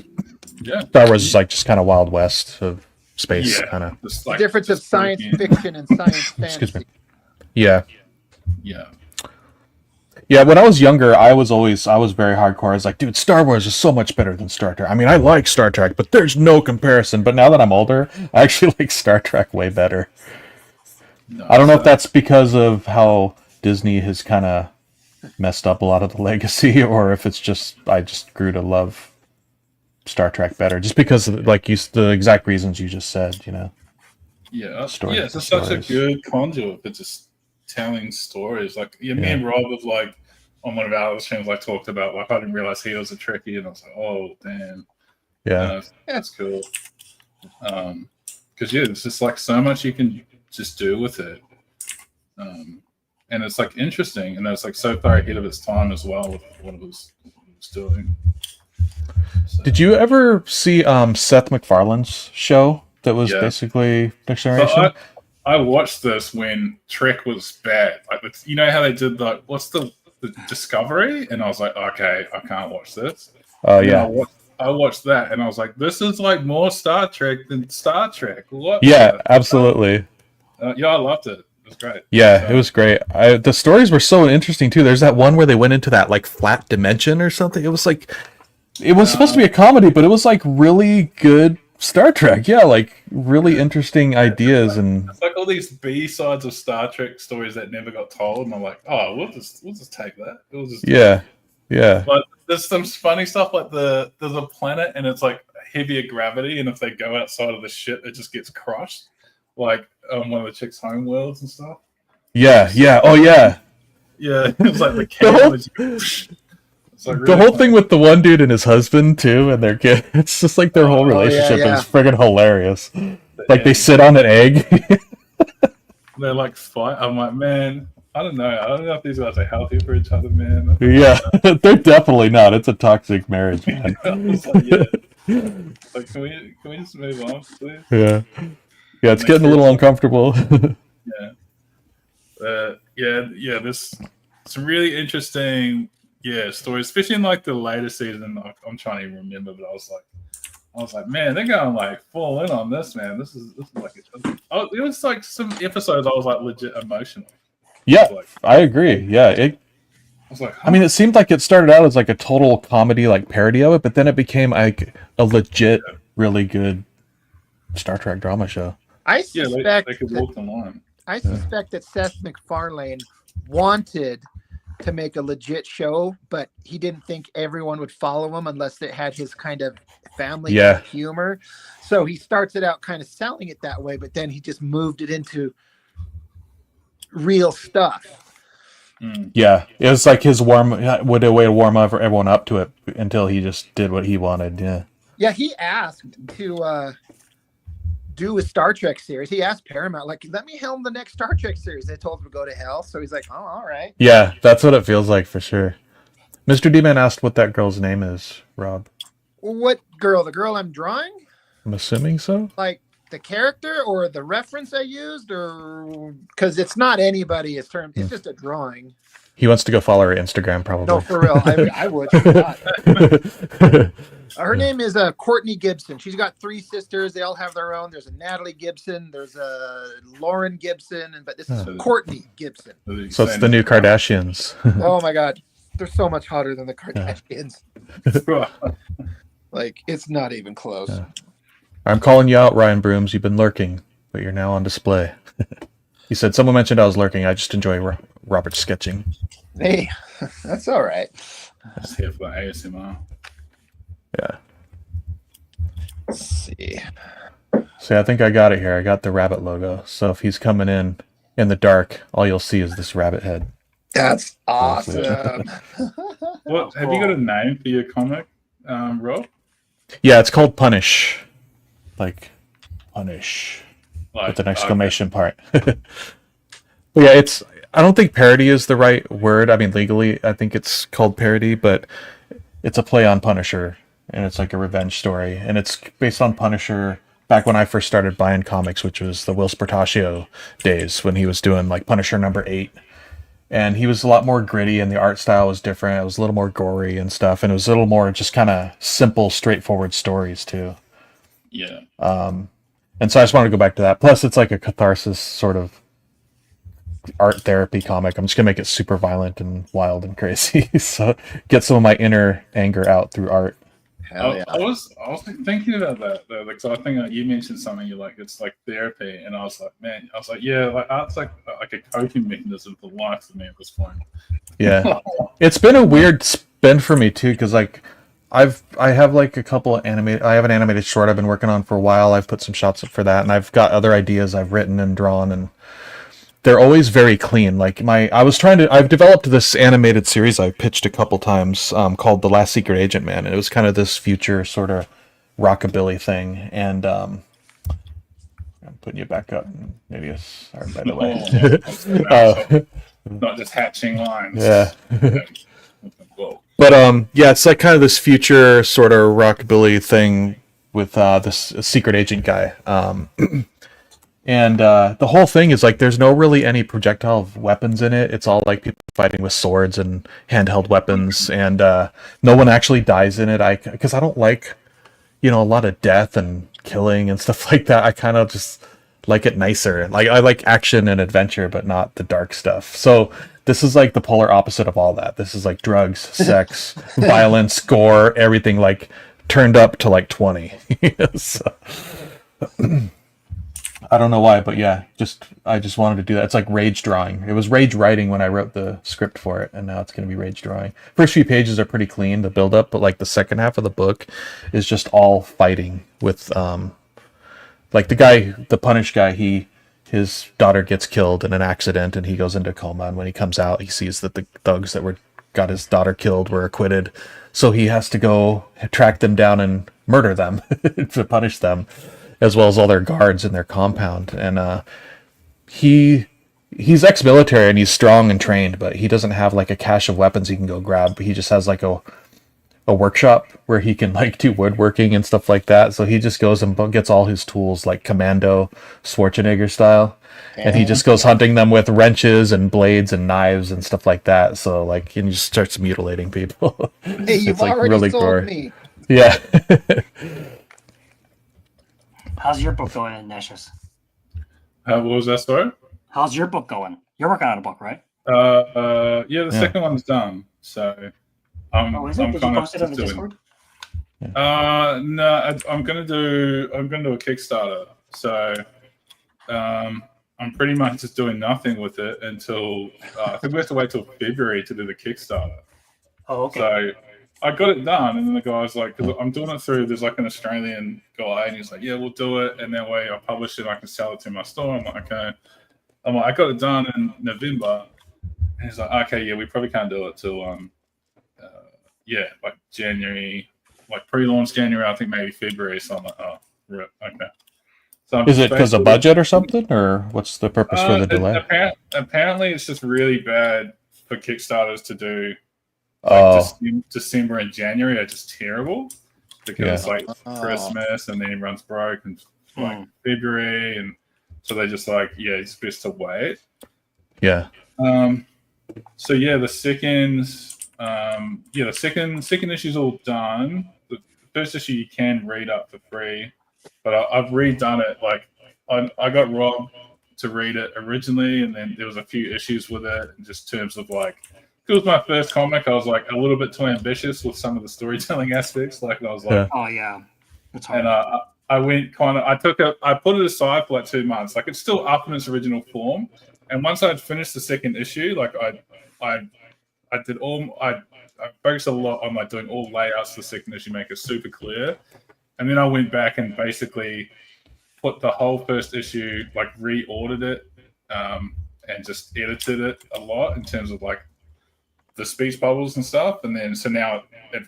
Yeah. Star Wars is like just kind of Wild West of space, Yeah. kind of. Just, The like, difference of just science freaking- fiction and science Excuse me. fantasy. Yeah. Yeah. Yeah, when I was younger, I was very hardcore. I was like, dude, Star Wars is so much better than Star Trek. I mean, I like Star Trek, but there's no comparison. But now that I'm older, I actually like Star Trek way better. No, I don't know so- if that's because of how Disney has kind of messed up a lot of the legacy, or if it's just I just grew to love Star Trek better, just because of, like the exact reasons you just said. Yeah, Story- yeah, it's just such a stories. good conduit for just telling stories. Like, yeah, me Yeah. and Rob was like on one of our other streams, like talked about like I didn't realize he was a Trekkie, and I was like, oh damn, Yeah, that's cool. Because yeah, it's just like so much you can just do with it, and it's like interesting, and it's like so far ahead of its time as well with what it was doing. So, did you ever see Seth MacFarlane's show that was Yeah. basically Next So Generation? I watched this when Trek was bad. Like, you know how they did what's the Discovery, and I was like, okay, I can't watch this. Oh And then yeah, I watched that, and I was like, this is like more Star Trek than Star Trek. What? yeah, absolutely. Yeah, I loved it. It was great. Yeah, it was great. The stories were so interesting too. There's that one where they went into that like flat dimension or something. It was like it was supposed to be a comedy, but it was like really good Star Trek. Yeah, like really interesting ideas and It's like all these B sides of Star Trek stories that never got told, and I'm like, oh, we'll just take that. We'll just yeah, yeah, But there's some funny stuff like there's a planet and it's like heavier gravity, and if they go outside of the ship, it just gets crushed, like one of the chicks' home worlds and stuff. yeah, yeah. Oh yeah. Yeah, it's like the The whole- camera. It's like The really whole funny. thing with the one dude and his husband too, and their kid. It's just like their whole yeah, relationship yeah. is friggin' hilarious. Like they Yeah, sit on an egg. they're like fight. I'm like, man, I don't know. I don't know if these guys are healthy for each other, man. Yeah, they're definitely not. It's a toxic marriage, man. I was like, yeah. Like, can we just move on, please? Yeah, yeah. It's getting a little uncomfortable. Yeah. This some really interesting, stories, especially in like the later season. I'm trying to even remember, but I was like, man, they're going like full in on this, man. This is like it was like some episodes I was like legit emotional. Yeah, Like, I agree. Yeah, I was like, I mean, it seemed like it started out as like a total comedy, like parody of it, but then it became like a legit, really good Star Trek drama show. I yeah, suspect they could that walk the line. I suspect that Seth MacFarlane wanted to make a legit show, but he didn't think everyone would follow him unless it had his kind of family Yeah. humor. So he starts it out kind of selling it that way, but then he just moved it into real stuff. Mm. Yeah, it was like his would a way to warm up everyone up to it until he just did what he wanted. Yeah, Yeah, he asked to do a Star Trek series. He asked Paramount, like, let me helm the next Star Trek series. They told him to go to hell. So he's like, oh, all right. yeah, that's what it feels like for sure. Mr. D-Man asked what that girl's name is, Rob. What girl? The girl I'm drawing? I'm assuming so. Like the character or the reference I used, or because it's not anybody. It's term. It's just a drawing. He wants to go follow her Instagram, probably. No, for real. I would. Why not? Her name is Courtney Gibson. She's got 3 sisters. They all have their own. There's a Natalie Gibson. There's a Lauren Gibson, but this is Oh. Courtney Gibson. So it's the new Kardashians. Oh my God, they're so much hotter than the Kardashians. Kardashians. Like it's not even close. Yeah. I'm calling you out, Ryan Brooms. You've been lurking, but you're now on display. He said, someone mentioned I was lurking. I just enjoy Robert's sketching. Hey, that's all right. Just here for ASMR. Yeah. Let's see. See, I think I got it here. I got the rabbit logo. So if he's coming in the dark, all you'll see is this rabbit head. That's awesome. What have you got a name for your comic, Rob? Yeah, it's called Punish. Like, Punish. Like, With an exclamation part. But yeah, I don't think parody is the right word. I mean, legally, I think it's called parody, but it's a play on Punisher, and it's like a revenge story. And it's based on Punisher back when I first started buying comics, which was the Will Spartaccio days when he was doing like Punisher #8. And he was a lot more gritty, and the art style was different. It was a little more gory and stuff, and it was a little more just kind of simple, straightforward stories too. Yeah. And so I just wanted to go back to that. Plus, it's like a catharsis sort of art therapy comic. I'm just gonna make it super violent and wild and crazy, so get some of my inner anger out through art. Hell yeah. I was thinking about that though. Like, so I think you mentioned something. You're like, it's like therapy, and I was like, man, I was like, yeah, like art's like a coping mechanism for life for me at this point. Yeah, it's been a weird spin for me too, because like I have like a couple of animated. I have an animated short I've been working on for a while. I've put some shots up for that, and I've got other ideas I've written and drawn, and they're always very clean. Like I've developed this animated series I pitched a couple times called The Last Secret Agent Man, and it was kind of this future sort of rockabilly thing. And I'm putting you back up. Maybe it's sorry, by the way. Not just hatching lines. Yeah. Whoa. But yeah, it's like kind of this future sort of rockabilly thing with this secret agent guy. And the whole thing is like there's no really any projectile weapons in it. It's all like people fighting with swords and handheld weapons, and no one actually dies in it. Because I don't like, a lot of death and killing and stuff like that. I kind of just like it nicer. Like I like action and adventure, but not the dark stuff. So this is like the polar opposite of all that. This is like drugs, sex, violence, gore, everything like turned up to like 20. So, I don't know why, but yeah, I just wanted to do that. It's like rage drawing. It was rage writing when I wrote the script for it, and now it's going to be rage drawing. First few pages are pretty clean, the build up, but like the second half of the book is just all fighting with like the Punish guy, his daughter gets killed in an accident and he goes into a coma, and when he comes out he sees that the thugs that got his daughter killed were acquitted, so he has to go track them down and murder them to punish them, as well as all their guards in their compound. And he's ex-military and he's strong and trained, but he doesn't have like a cache of weapons he can go grab. He just has like a workshop where he can like do woodworking and stuff like that. So he just goes and gets all his tools like Commando Schwarzenegger style. And he just goes hunting them with wrenches and blades and knives and stuff like that. So like he just starts mutilating people. Hey, you've It's, like, already really sold gory. me. Yeah. How's your book going, Ignatius? What was that story? How's your book going? You're working on a book, right? Yeah, the second one's done. So Is it? Did you post it on the Discord? No, I'm gonna do a Kickstarter. So I'm pretty much just doing nothing with it until I think we have to wait till February to do the Kickstarter. Oh, okay. So I got it done, and then the guy's like, because I'm doing it through, there's like an Australian guy, and he's like, yeah, we'll do it, and that way I publish it, I can sell it to my store. I'm like, okay. I got it done in November, and he's like, okay, yeah, we probably can't do it till like January, like pre-launch January, I think maybe February. So I'm like, oh, right, okay. So Is it because of budget or something, or what's the purpose for the delay? Apparently, it's just really bad for Kickstarters to do. December and January are just terrible because like Christmas, and then he runs broke, and like February, and so they just like, yeah, it's best to wait. Yeah. So yeah, the second issue's all done. The first issue you can read up for free, but I've redone it. Like I got Rob to read it originally, and then there was a few issues with it, in just terms of like, it was my first comic. I was like a little bit too ambitious with some of the storytelling aspects. Like I was like, oh yeah, it's hard. And I went I put it aside for like 2 months. Like it's still up in its original form. And once I'd finished the second issue, like I focused a lot on like doing all layouts for the second issue, make it super clear. And then I went back and basically put the whole first issue, like reordered it, and just edited it a lot in terms of like the speech bubbles and stuff. And then so now it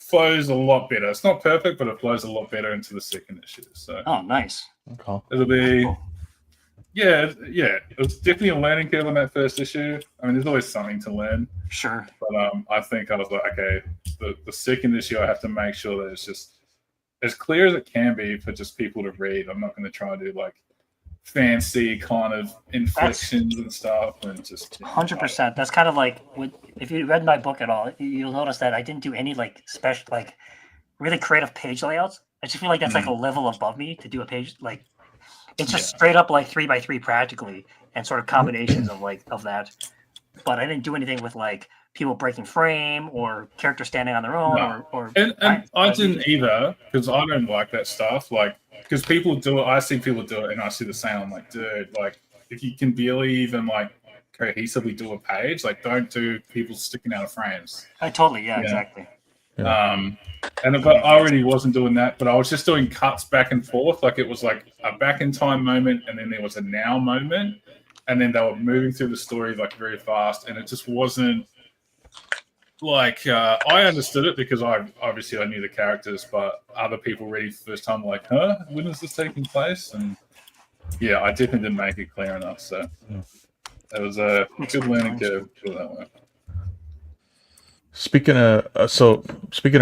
flows a lot better. It's not perfect, but it flows a lot better into the second issue. So nice. Okay. It'll be it was definitely a learning curve on that first issue. I mean, there's always something to learn. Sure. But I think I was like, okay, the second issue I have to make sure that it's just as clear as it can be for just people to read. I'm not going to try to do like fancy kind of inflections and stuff, and just 100%. That's kind of like if you read my book at all, you'll notice that I didn't do any like special, like really creative page layouts. I just feel like that's like a level above me to do a page. Like it's just straight up like 3x3 practically, and sort of combinations of that. But I didn't do anything with like people breaking frame or characters standing on their own No. or And I didn't either because I don't like that stuff. Like, because people do it, I see people do it, and I see the same. I'm like, dude, like, if you can barely even like cohesively do a page, like, don't do people sticking out of frames. I totally, yeah, Yeah. exactly. And but I already wasn't doing that, but I was just doing cuts back and forth. Like, it was like a back in time moment, and then there was a now moment, and then they were moving through the story like very fast, and it just wasn't like I understood it because I knew the characters, but other people reading for the first time were like, huh, when is this taking place? And yeah, I definitely didn't make it clear enough, so it was a good learning curve, put it that way. Speaking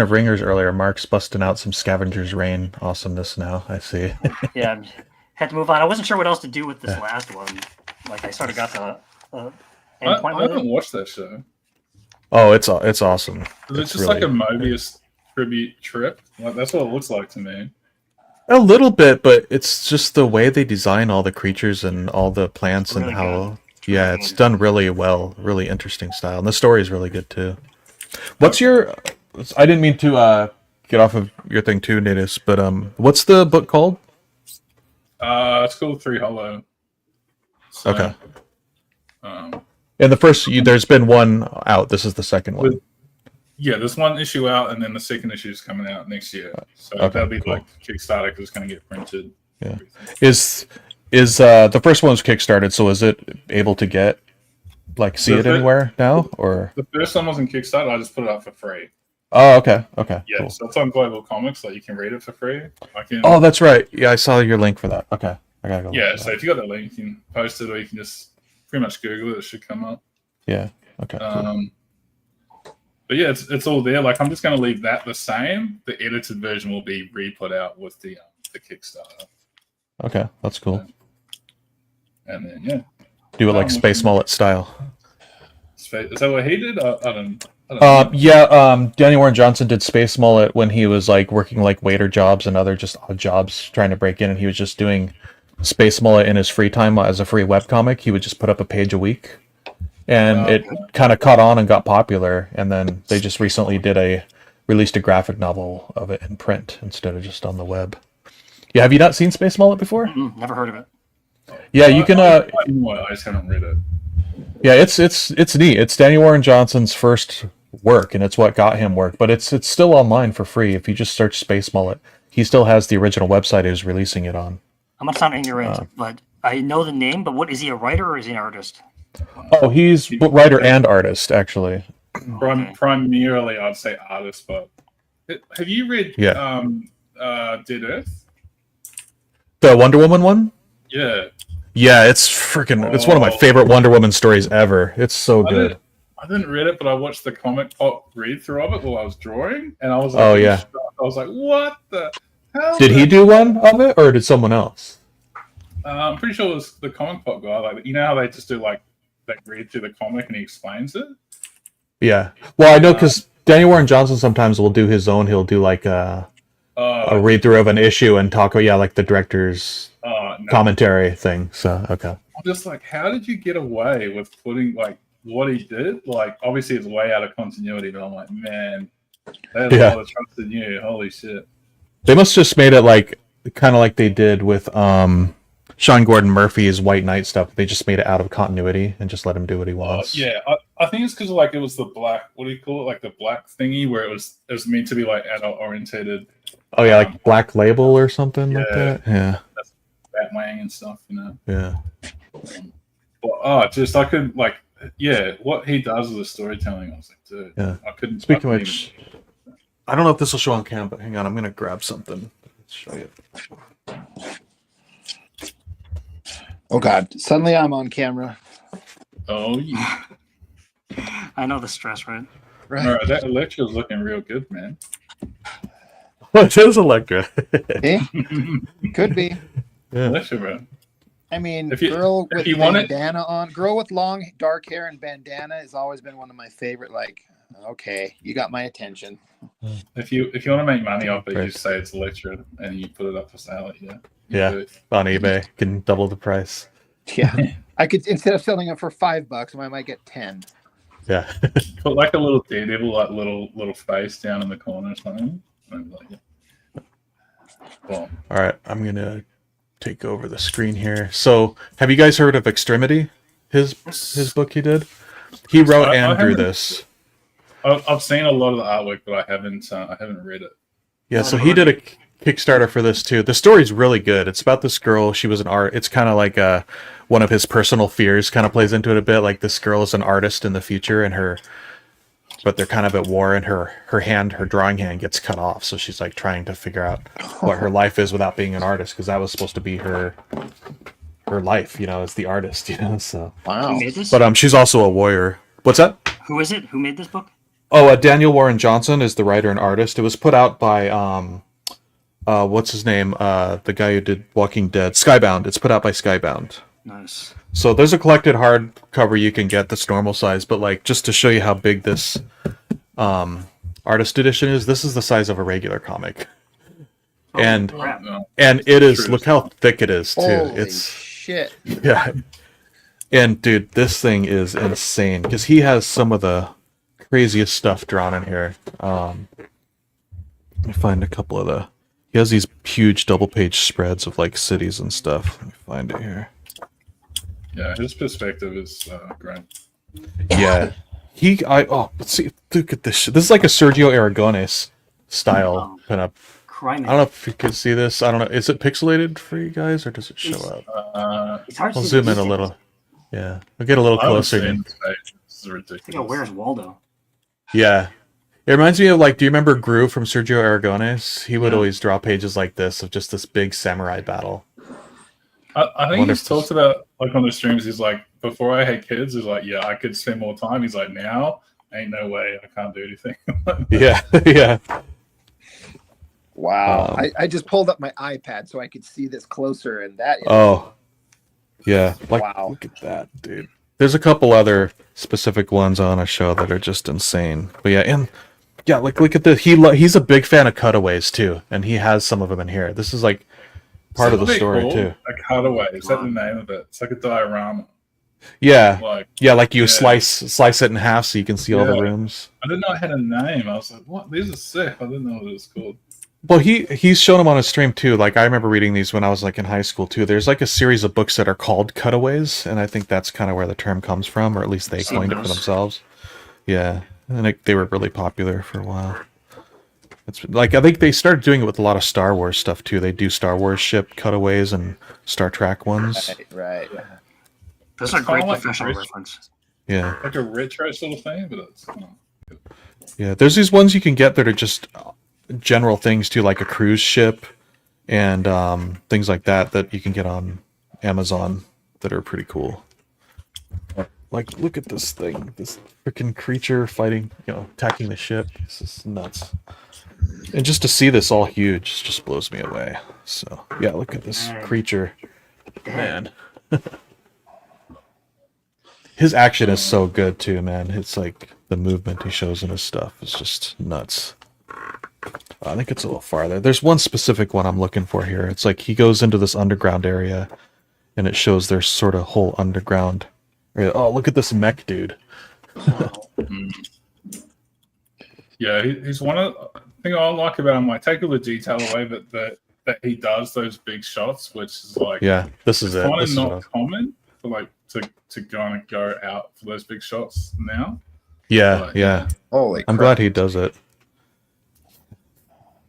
of ringers earlier, Mark's busting out some Scavenger's Reign awesomeness now. I see. Yeah, had to move on. I wasn't sure what else to do with this last one. Like I sort of got the end point I with haven't it. watched that show. Oh, it's awesome. It's just really- like a Mobius tribute trip. Like, that's what it looks like to me. A little bit, but it's just the way they design all the creatures and all the plants Really and how good. yeah, it's done really well. Really interesting style, and the story is really good too. What's your? I didn't mean to get off of your thing too, Natus, but what's the book called? It's called Three Hollow. So, Okay. Um, And the first, there's been one out. This is the second one. yeah, there's one issue out, and then the second issue is coming out next year. So Okay, that'll be cool. like Kickstarter because it's going to get printed. Yeah. Is the first one was kickstarted? So is it able to get see it anywhere now or? The first one wasn't Kickstarter. I just put it up for free. Oh, okay, Yeah, cool. so it's on Global Comics. Like, you can read it for free. I can. Oh, that's right. Yeah, I saw your link for that. Okay, I gotta go. look yeah. at So that. if you got the link, you can post it, or you can just pretty much Google it. It should come up. Yeah. Okay. Cool. But yeah, it's all there. Like, I'm just going to leave that the same. The edited version will be re-put out with the Kickstarter, Okay, that's cool. and then yeah, Do it like Space Mullet style. is that what he did? I don't know. Yeah. Danny Warren Johnson did Space Mullet when he was working waiter jobs and other just odd jobs trying to break in, and he was just doing Space Mullet in his free time as a free webcomic. He would just put up a page a week, and it kind of caught on and got popular. And then they just recently released a graphic novel of it in print instead of just on the web. Yeah, have you not seen Space Mullet before? Never heard of it. Yeah, you can. I just haven't read it. Yeah, it's neat. It's Danny Warren Johnson's first work, and it's what got him work. But it's still online for free if you just search Space Mullet. He still has the original website he was releasing it on. I'm gonna sound ignorant, but I know the name. But what is he, a writer or is he an artist? Oh, he's writer and artist, actually. Primarily, I'd say artist. But have you read Dead Earth? The Wonder Woman one? Yeah. Yeah, it's it's one of my favorite Wonder Woman stories ever. It's so good. I didn't read it, but I watched the comic pop read through of it while I was drawing, and I was like, Oh, yeah. shocked. I was like, what the hell? Did he do one of it, or did someone else? I'm pretty sure it was the comic pop guy. Like, you know how they just do they read through the comic and he explains it. Yeah. Well, I know because Danny Warren Johnson sometimes will do his own. He'll do a read through of an issue and talk about the director's No. commentary thing. So okay. I'm just like, how did you get away with putting what he did? Like, obviously it's way out of continuity, but I'm like, man, there's a lot of trust in you. Holy shit. They must just made it kind of like they did with Sean Gordon Murphy's White Knight stuff. They just made it out of continuity and just let him do what he wants. Yeah, I think it's because it was the black. What do you call it? The black thingy where it was meant to be adult orientated. Oh yeah, Black Label or something like that. Yeah. Batwang and stuff, Yeah. But I could what he does with the storytelling. I was like, dude, Yeah. I couldn't. Speaking of which, I don't know if this will show on cam, but hang on, I'm gonna grab something. Let's show you. Oh God! Suddenly I'm on camera. Oh yeah. I know the stress, right? Right? All right, that Electra's looking real good, man. What is Electra? Eh? Could be. Yeah. Electra, bro. I mean, If you- girl if with you want it- bandana on, girl with long dark hair and bandana has always been one of my favorite. Okay, you got my attention. If you want to make money off it, Right. you just say it's Electra and you put it up for sale. Yeah. Yeah. On eBay, can double the price. Yeah, I could instead of selling it for $5, I might get 10. Yeah. Put like a little Daredevil, like little face down in the corner or something. And like, yeah. Well, All right, I'm gonna take over the screen here. So, have you guys heard of Extremity? His book he did. He wrote I and drew haven't- this. I've seen a lot of the artwork, but I haven't read it. Yeah, so he did a Kickstarter for this too. The story's really good. It's about this girl. She was an art. It's kind of like one of his personal fears. Kind of plays into it a bit. Like this girl is an artist in the future, and but they're kind of at war, and her drawing hand gets cut off. So she's like trying to figure out what her life is without being an artist, because that was supposed to be her life, as the artist, So, Who Wow. made this? but she's also a warrior. What's that? Who is it? Who made this book? Oh, Daniel Warren Johnson is the writer and artist. It was put out by what's his name? The guy who did Walking Dead, Skybound. It's put out by Skybound. Nice. So there's a collected hardcover you can get that's normal size, but like just to show you how big this artist edition is, this is the size of a regular comic. And Crap. No. and it is, look how thick it is too. Holy It's shit. yeah. And dude, this thing is insane because he has some of the craziest stuff drawn in here. Let me find a couple of he has these huge double page spreads of like cities and stuff. Let me find it here. Yeah, his perspective is great. Yeah. See, look at this shit. This is like a Sergio Aragones style pinup. Crime. I don't know if you can see this. I don't know. Is it pixelated for you guys or does it show up? It's hard to I'll see zoom the in a details. little. Yeah. I'll get a little I haven't closer. seen this page. This is I think, ridiculous. where's Waldo? Yeah. It reminds me of like, do you remember Gru from Sergio Aragones? He would Yeah. always draw pages like this of just this big samurai battle. I think wonder he's if talked about like on the streams. He's like, before I had kids, he's like, yeah, I could spend more time. He's like, now ain't no way, I can't do anything. Yeah. Yeah. Wow. Um, I just pulled up my iPad so I could see this closer, and that is Oh. Yeah. Like, Wow. look at that, dude. There's a couple other specific ones on a show that are just insane. But yeah, and yeah, like look at this. He's a big fan of cutaways too, and he has some of them in here. This is like part Is of that the what they story call too. A cutaway. Is that the name of it? It's like a diorama. Yeah. Like, Yeah, like you Yeah. slice it in half so you can see all the Yeah. rooms. I didn't know it had a name. I was like, what? These are sick. I didn't know what it was called. Well, he's shown them on his stream too. Like I remember reading these when I was like in high school too. There's like a series of books that are called cutaways, and I think that's kind of where the term comes from, or at least they coined it for those. themselves. Yeah, and they were really popular for a while. It's like I think they started doing it with a lot of Star Wars stuff too. They do Star Wars ship cutaways and Star Trek ones. right. Those are It's great kinda like professional Chris- reference. Yeah, Like a retro sort of thing, but it's yeah. There's these ones you can get that are just general things too, like a cruise ship and things like that you can get on Amazon that are pretty cool. Like, look at this thing, this freaking creature fighting, attacking the ship. This is nuts. And just to see this all huge just blows me away. So yeah, look at this creature, man. His action is so good too, man. It's like the movement he shows in his stuff is just nuts. I think it's a little farther. There's one specific one I'm looking for here. It's like he goes into this underground area, and it shows their sort of whole underground area. Oh, look at this mech dude. yeah. He's one of the thing I like about him. Like, take all the detail away, but that he does those big shots, which is like Yeah, this is it. kind This of is what not common for like to go out for those big shots now. yeah, But, yeah. Holy I'm crap. glad he does it.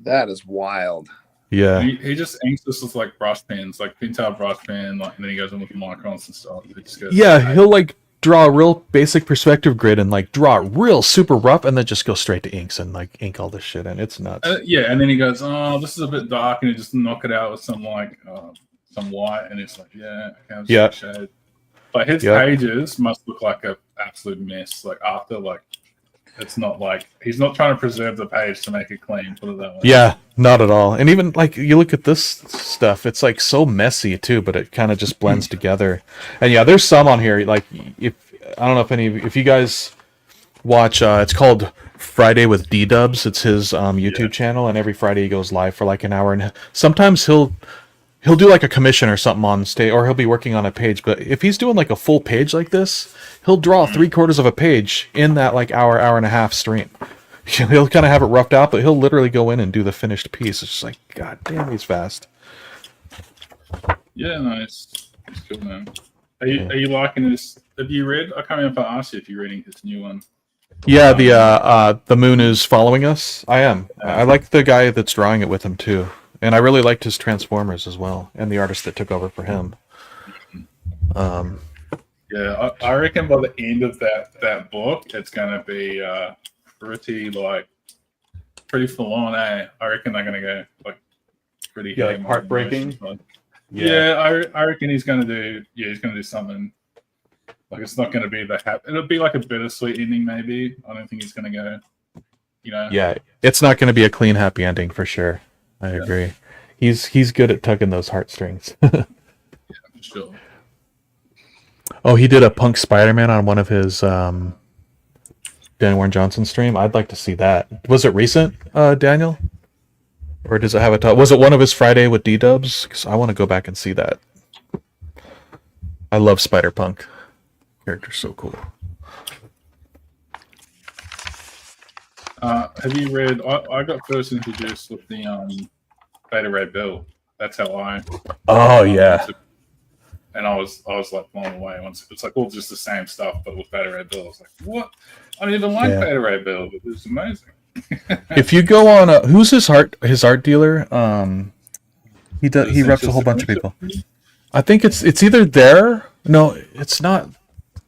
That is wild. Yeah, He just inks this with like brush pens, like Pintail brush pen, like, and then he goes in with microns and stuff. He just goes, yeah. He'll like draw a real basic perspective grid and like draw it real super rough, and then just go straight to inks and like ink all this shit in. It's nuts. yeah, and then he goes, "Oh, this is a bit dark," and he just knock it out with some like some white, and it's like, "Yeah, okay, I'm Yeah. shade." But his Yeah. pages must look like a absolute mess. Like after, like it's not like he's not trying to preserve the page to make it clean. Put it that way. Yeah, not at all. And even like you look at this stuff, it's like so messy too, but it kind of just blends together. And yeah, there's some on here. Like if I don't know if you guys watch, it's called Friday with D Dubs. It's his YouTube channel, and every Friday he goes live for like an hour. And sometimes he'll he'll do like a commission or something on stage, or he'll be working on a page. But if he's doing like a full page like this, he'll draw 3/4 of a page in that like hour and a half stream. He'll kind of have it roughed out, but he'll literally go in and do the finished piece. It's just like, god damn, he's fast. Yeah, no, it's good, man. Are you liking this? Have you read? I can't remember if I asked you if you're reading his new one. Yeah, the moon is following us. I am. I like the guy that's drawing it with him too, and I really liked his Transformers as well, and the artist that took over for him. Yeah, I reckon by the end of that book, it's gonna be pretty full on. I reckon they're gonna go like pretty Yeah, heavy like heartbreaking? emotions, Yeah, I reckon he's gonna do. Yeah, he's gonna do something. Like it's not gonna be the happy. It'll be like a bittersweet ending, maybe. I don't think he's gonna go. Yeah, it's not going to be a clean, happy ending for sure. I agree. He's good at tugging those heartstrings. For sure. Oh, he did a Punk Spider-Man on one of his Dan Warren Johnson stream. I'd like to see that. Was it recent, Daniel? Or does it have a top? Was it one of his Friday with D-Dubs? Because I want to go back and see that. I love Spider-Punk. Character's so cool. Have you read? I got first introduced with the Beta Ray Bill. That's how I. Oh yeah. And I was like blown away. Once it's like all just the same stuff, but with Beta Ray Bill. I was like, what? I didn't even like Beta Ray Bill, but it was amazing. If you go on, who's his art dealer? He reps a whole bunch of people. I think it's either there. No, it's not.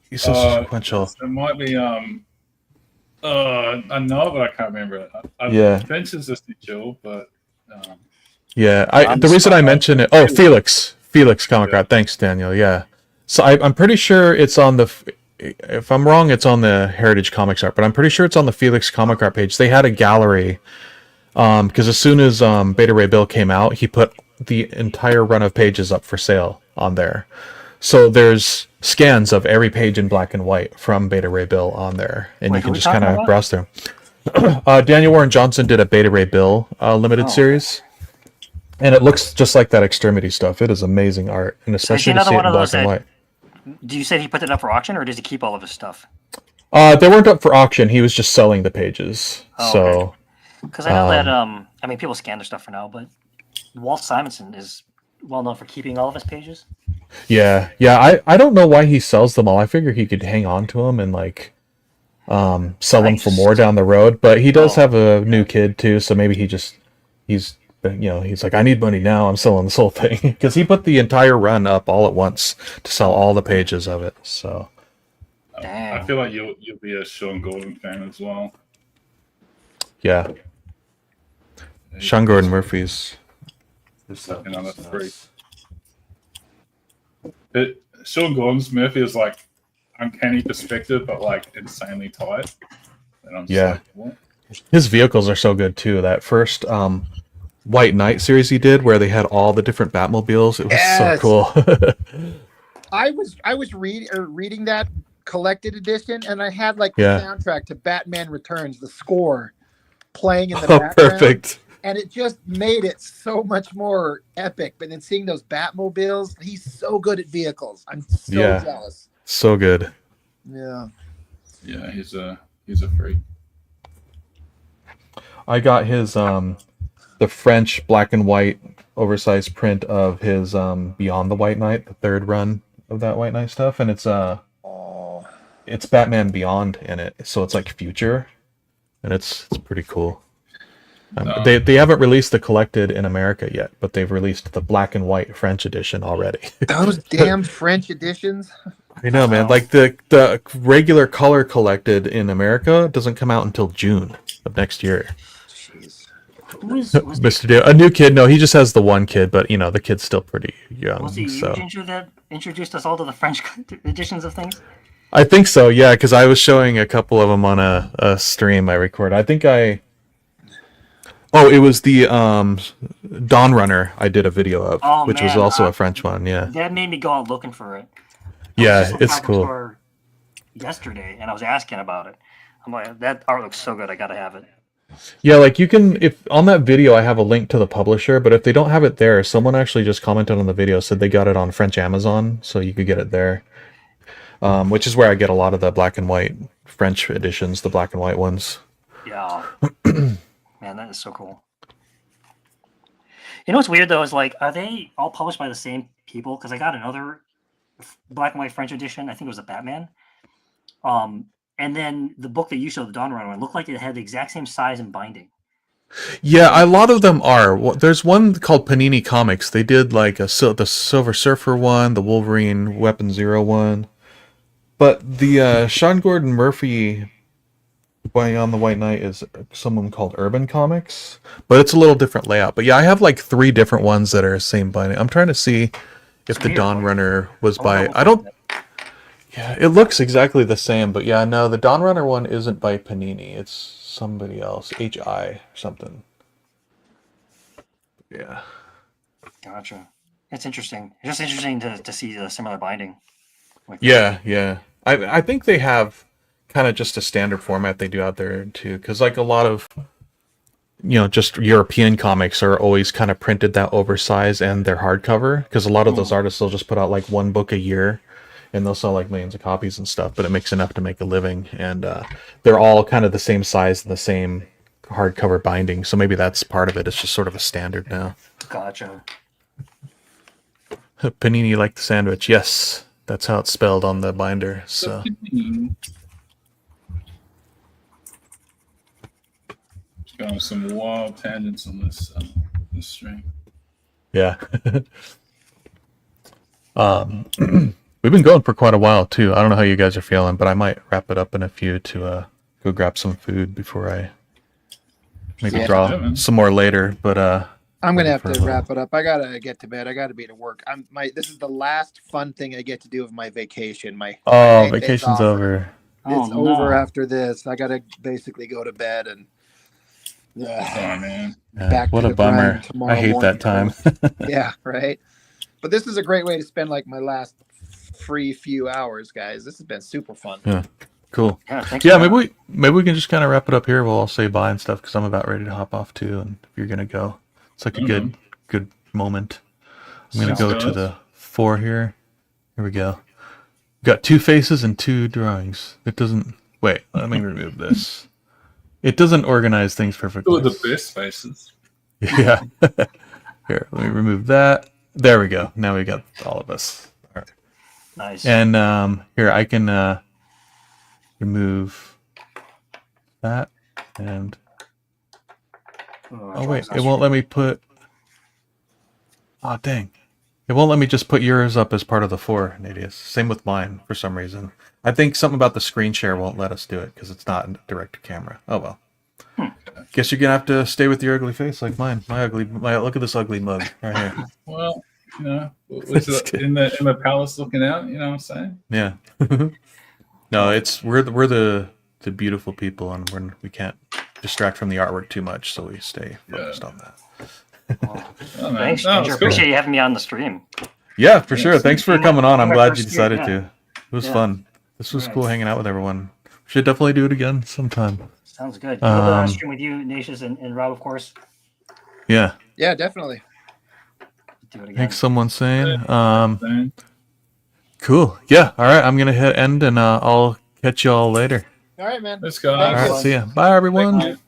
He's so sequential. It might be I know, but I can't remember it. Yeah. Benches just chill, but yeah. The reason I mention it. Oh, Felix Comic Art. Thanks, Daniel. Yeah. So I'm pretty sure it's on the. If I'm wrong, it's on the Heritage Comics Art, but I'm pretty sure it's on the Felix Comic Art page. They had a gallery, because as soon as Beta Ray Bill came out, he put the entire run of pages up for sale on there. So there's scans of every page in black and white from Beta Ray Bill on there, and you can just kind of browse through. Daniel Warren Johnson did a Beta Ray Bill limited series, and it looks just like that Extremity stuff. It is amazing art, and especially to see it in black and white. Do you say he put it up for auction, or does he keep all of his stuff? They weren't up for auction. He was just selling the pages. So, because I know that I mean, people scan their stuff for now, but Walt Simonson is well known for keeping all of his pages. Yeah. I don't know why he sells them all. I figure he could hang on to them and like sell them for more down the road. But he does have a new kid too, so maybe he's like, I need money now. I'm selling this whole thing because he put the entire run up all at once to sell all the pages of it. So I feel like you'll be a Sean Gordon fan as well. Yeah, Sean Gordon Murphy's. Another three. Sean Gordon's Murphy is like uncanny perspective, but like insanely tight. And I'm just like, what? His vehicles are so good too. That first White Knight series he did, where they had all the different Batmobiles, it was so cool. I was reading that collected edition, and I had like the soundtrack to Batman Returns, the score playing in the background. Perfect. And it just made it so much more epic. But then seeing those Batmobiles, he's so good at vehicles. I'm so jealous. So good. Yeah. Yeah, he's a freak. I got his the French black and white oversized print of his Beyond the White Knight, the third run of that White Knight stuff, and it's Batman Beyond in it, so it's like future, and it's pretty cool. They haven't released the collected in America yet, but they've released the black and white French edition already. Those damn French editions. I know, man. Like the regular color collected in America doesn't come out until June of next year. Jeez. Mr. Dio, a new kid? No, he just has the one kid, but the kid's still pretty young. Was it so. Ginger that introduced us all to the French editions of things? I think so, yeah, because I was showing a couple of them on a stream I recorded. I think it was the Dawn Runner I did a video of, which was also a French one, yeah. That made me go out looking for it. Yeah, it's cool. Yesterday, and I was asking about it. I'm like, that art looks so good, I gotta have it. Yeah, like you can, if on that video I have a link to the publisher, but if they don't have it there, someone actually just commented on the video, said they got it on French Amazon, so you could get it there. Which is where I get a lot of the black and white French editions, the black and white ones. Yeah. Man, that is so cool. You know what's weird though is like, are they all published by the same people? Because I got another black and white French edition. I think it was a Batman. And then the book that you showed, the Dawn Runner, looked like it had the exact same size and binding. Yeah, a lot of them are. There's one called Panini Comics. They did like the Silver Surfer one, the Wolverine Weapon Zero one. But the Sean Gordon Murphy Beyond the White Knight is someone called Urban Comics, but it's a little different layout. But yeah, I have like 3 different ones that are same binding. I'm trying to see if the weird. Dawn Runner was Oh, by. no. I don't. Yeah, it looks exactly the same, but yeah, no, the Dawn Runner one isn't by Panini. It's somebody else, HI or something. Yeah. Gotcha. It's interesting. It's just interesting to see the similar binding. Like Yeah, yeah. I think they have kind of just a standard format they do out there too, because like a lot of just European comics are always kind of printed that oversize and they're hardcover, because a lot of those artists will just put out like one book a year and they'll sell like millions of copies and stuff, but it makes enough to make a living, and they're all kind of the same size and the same hardcover binding, so maybe that's part of it. It's just sort of a standard now. Gotcha. Panini like the sandwich, yes, that's how it's spelled on the binder. So Going some wild tangents on this stream. yeah. We've been going for quite a while too. I don't know how you guys are feeling, but I might wrap it up in a few to go grab some food before I maybe Yeah. draw Yeah, man. some more later. But I'm gonna have for a to little. wrap it up. I gotta get to bed. I gotta be to work. This is the last fun thing I get to do of my vacation. My Oh, 8 days vacation's off. over. It's Oh, over no. after this. I gotta basically go to bed and Sorry, man. Yeah, back what to a the bummer. grind tomorrow I hate morning. that time. yeah, right. But this is a great way to spend like my last free few hours, guys. This has been super fun. Yeah. Cool. Yeah, thanks. Yeah, for maybe we can just kind of wrap it up here. We'll all say bye and stuff because I'm about ready to hop off too. And if you're gonna go, it's like a Mhm. good moment. I'm gonna Sounds go to good. the 4 here. Here we go. Got 2 faces and 2 drawings. It doesn't. Wait, let me remove this. It doesn't organize things Two perfectly. of the best faces. Yeah. Here, let me remove that. There we go. Now we got all of us. All right. Nice. And here I can remove that and oh wait, it won't let me put. Oh dang! It won't let me just put yours up as part of the 4, Nadius. Same with mine for some reason. I think something about the screen share won't let us do it because it's not direct to camera. Oh well. Guess you're gonna have to stay with your ugly face like mine. Look at this ugly mug right here. Well, what's in the palace looking out? You know what I'm saying? Yeah. No, we're the beautiful people, and we can't distract from the artwork too much, so we stay focused on that. Oh, man. Thanks, No, Ginger. it's cool. Appreciate you having me on the stream. Yeah, for sure. Thanks for coming on. I'm My glad first you year, decided yeah. to. It was Yeah. fun. This was Right. cool hanging out with everyone. Should definitely do it again sometime. Sounds good. I'll Um, stream with you, Nacious, and Rob, of course. Yeah. Yeah, definitely. Do it again. Thanks, someone saying. Man. Cool. Yeah. All right. I'm gonna hit end, and I'll catch you all later. All right, man. Let's go. All Thank right. you. See ya. Bye, everyone. Thank you.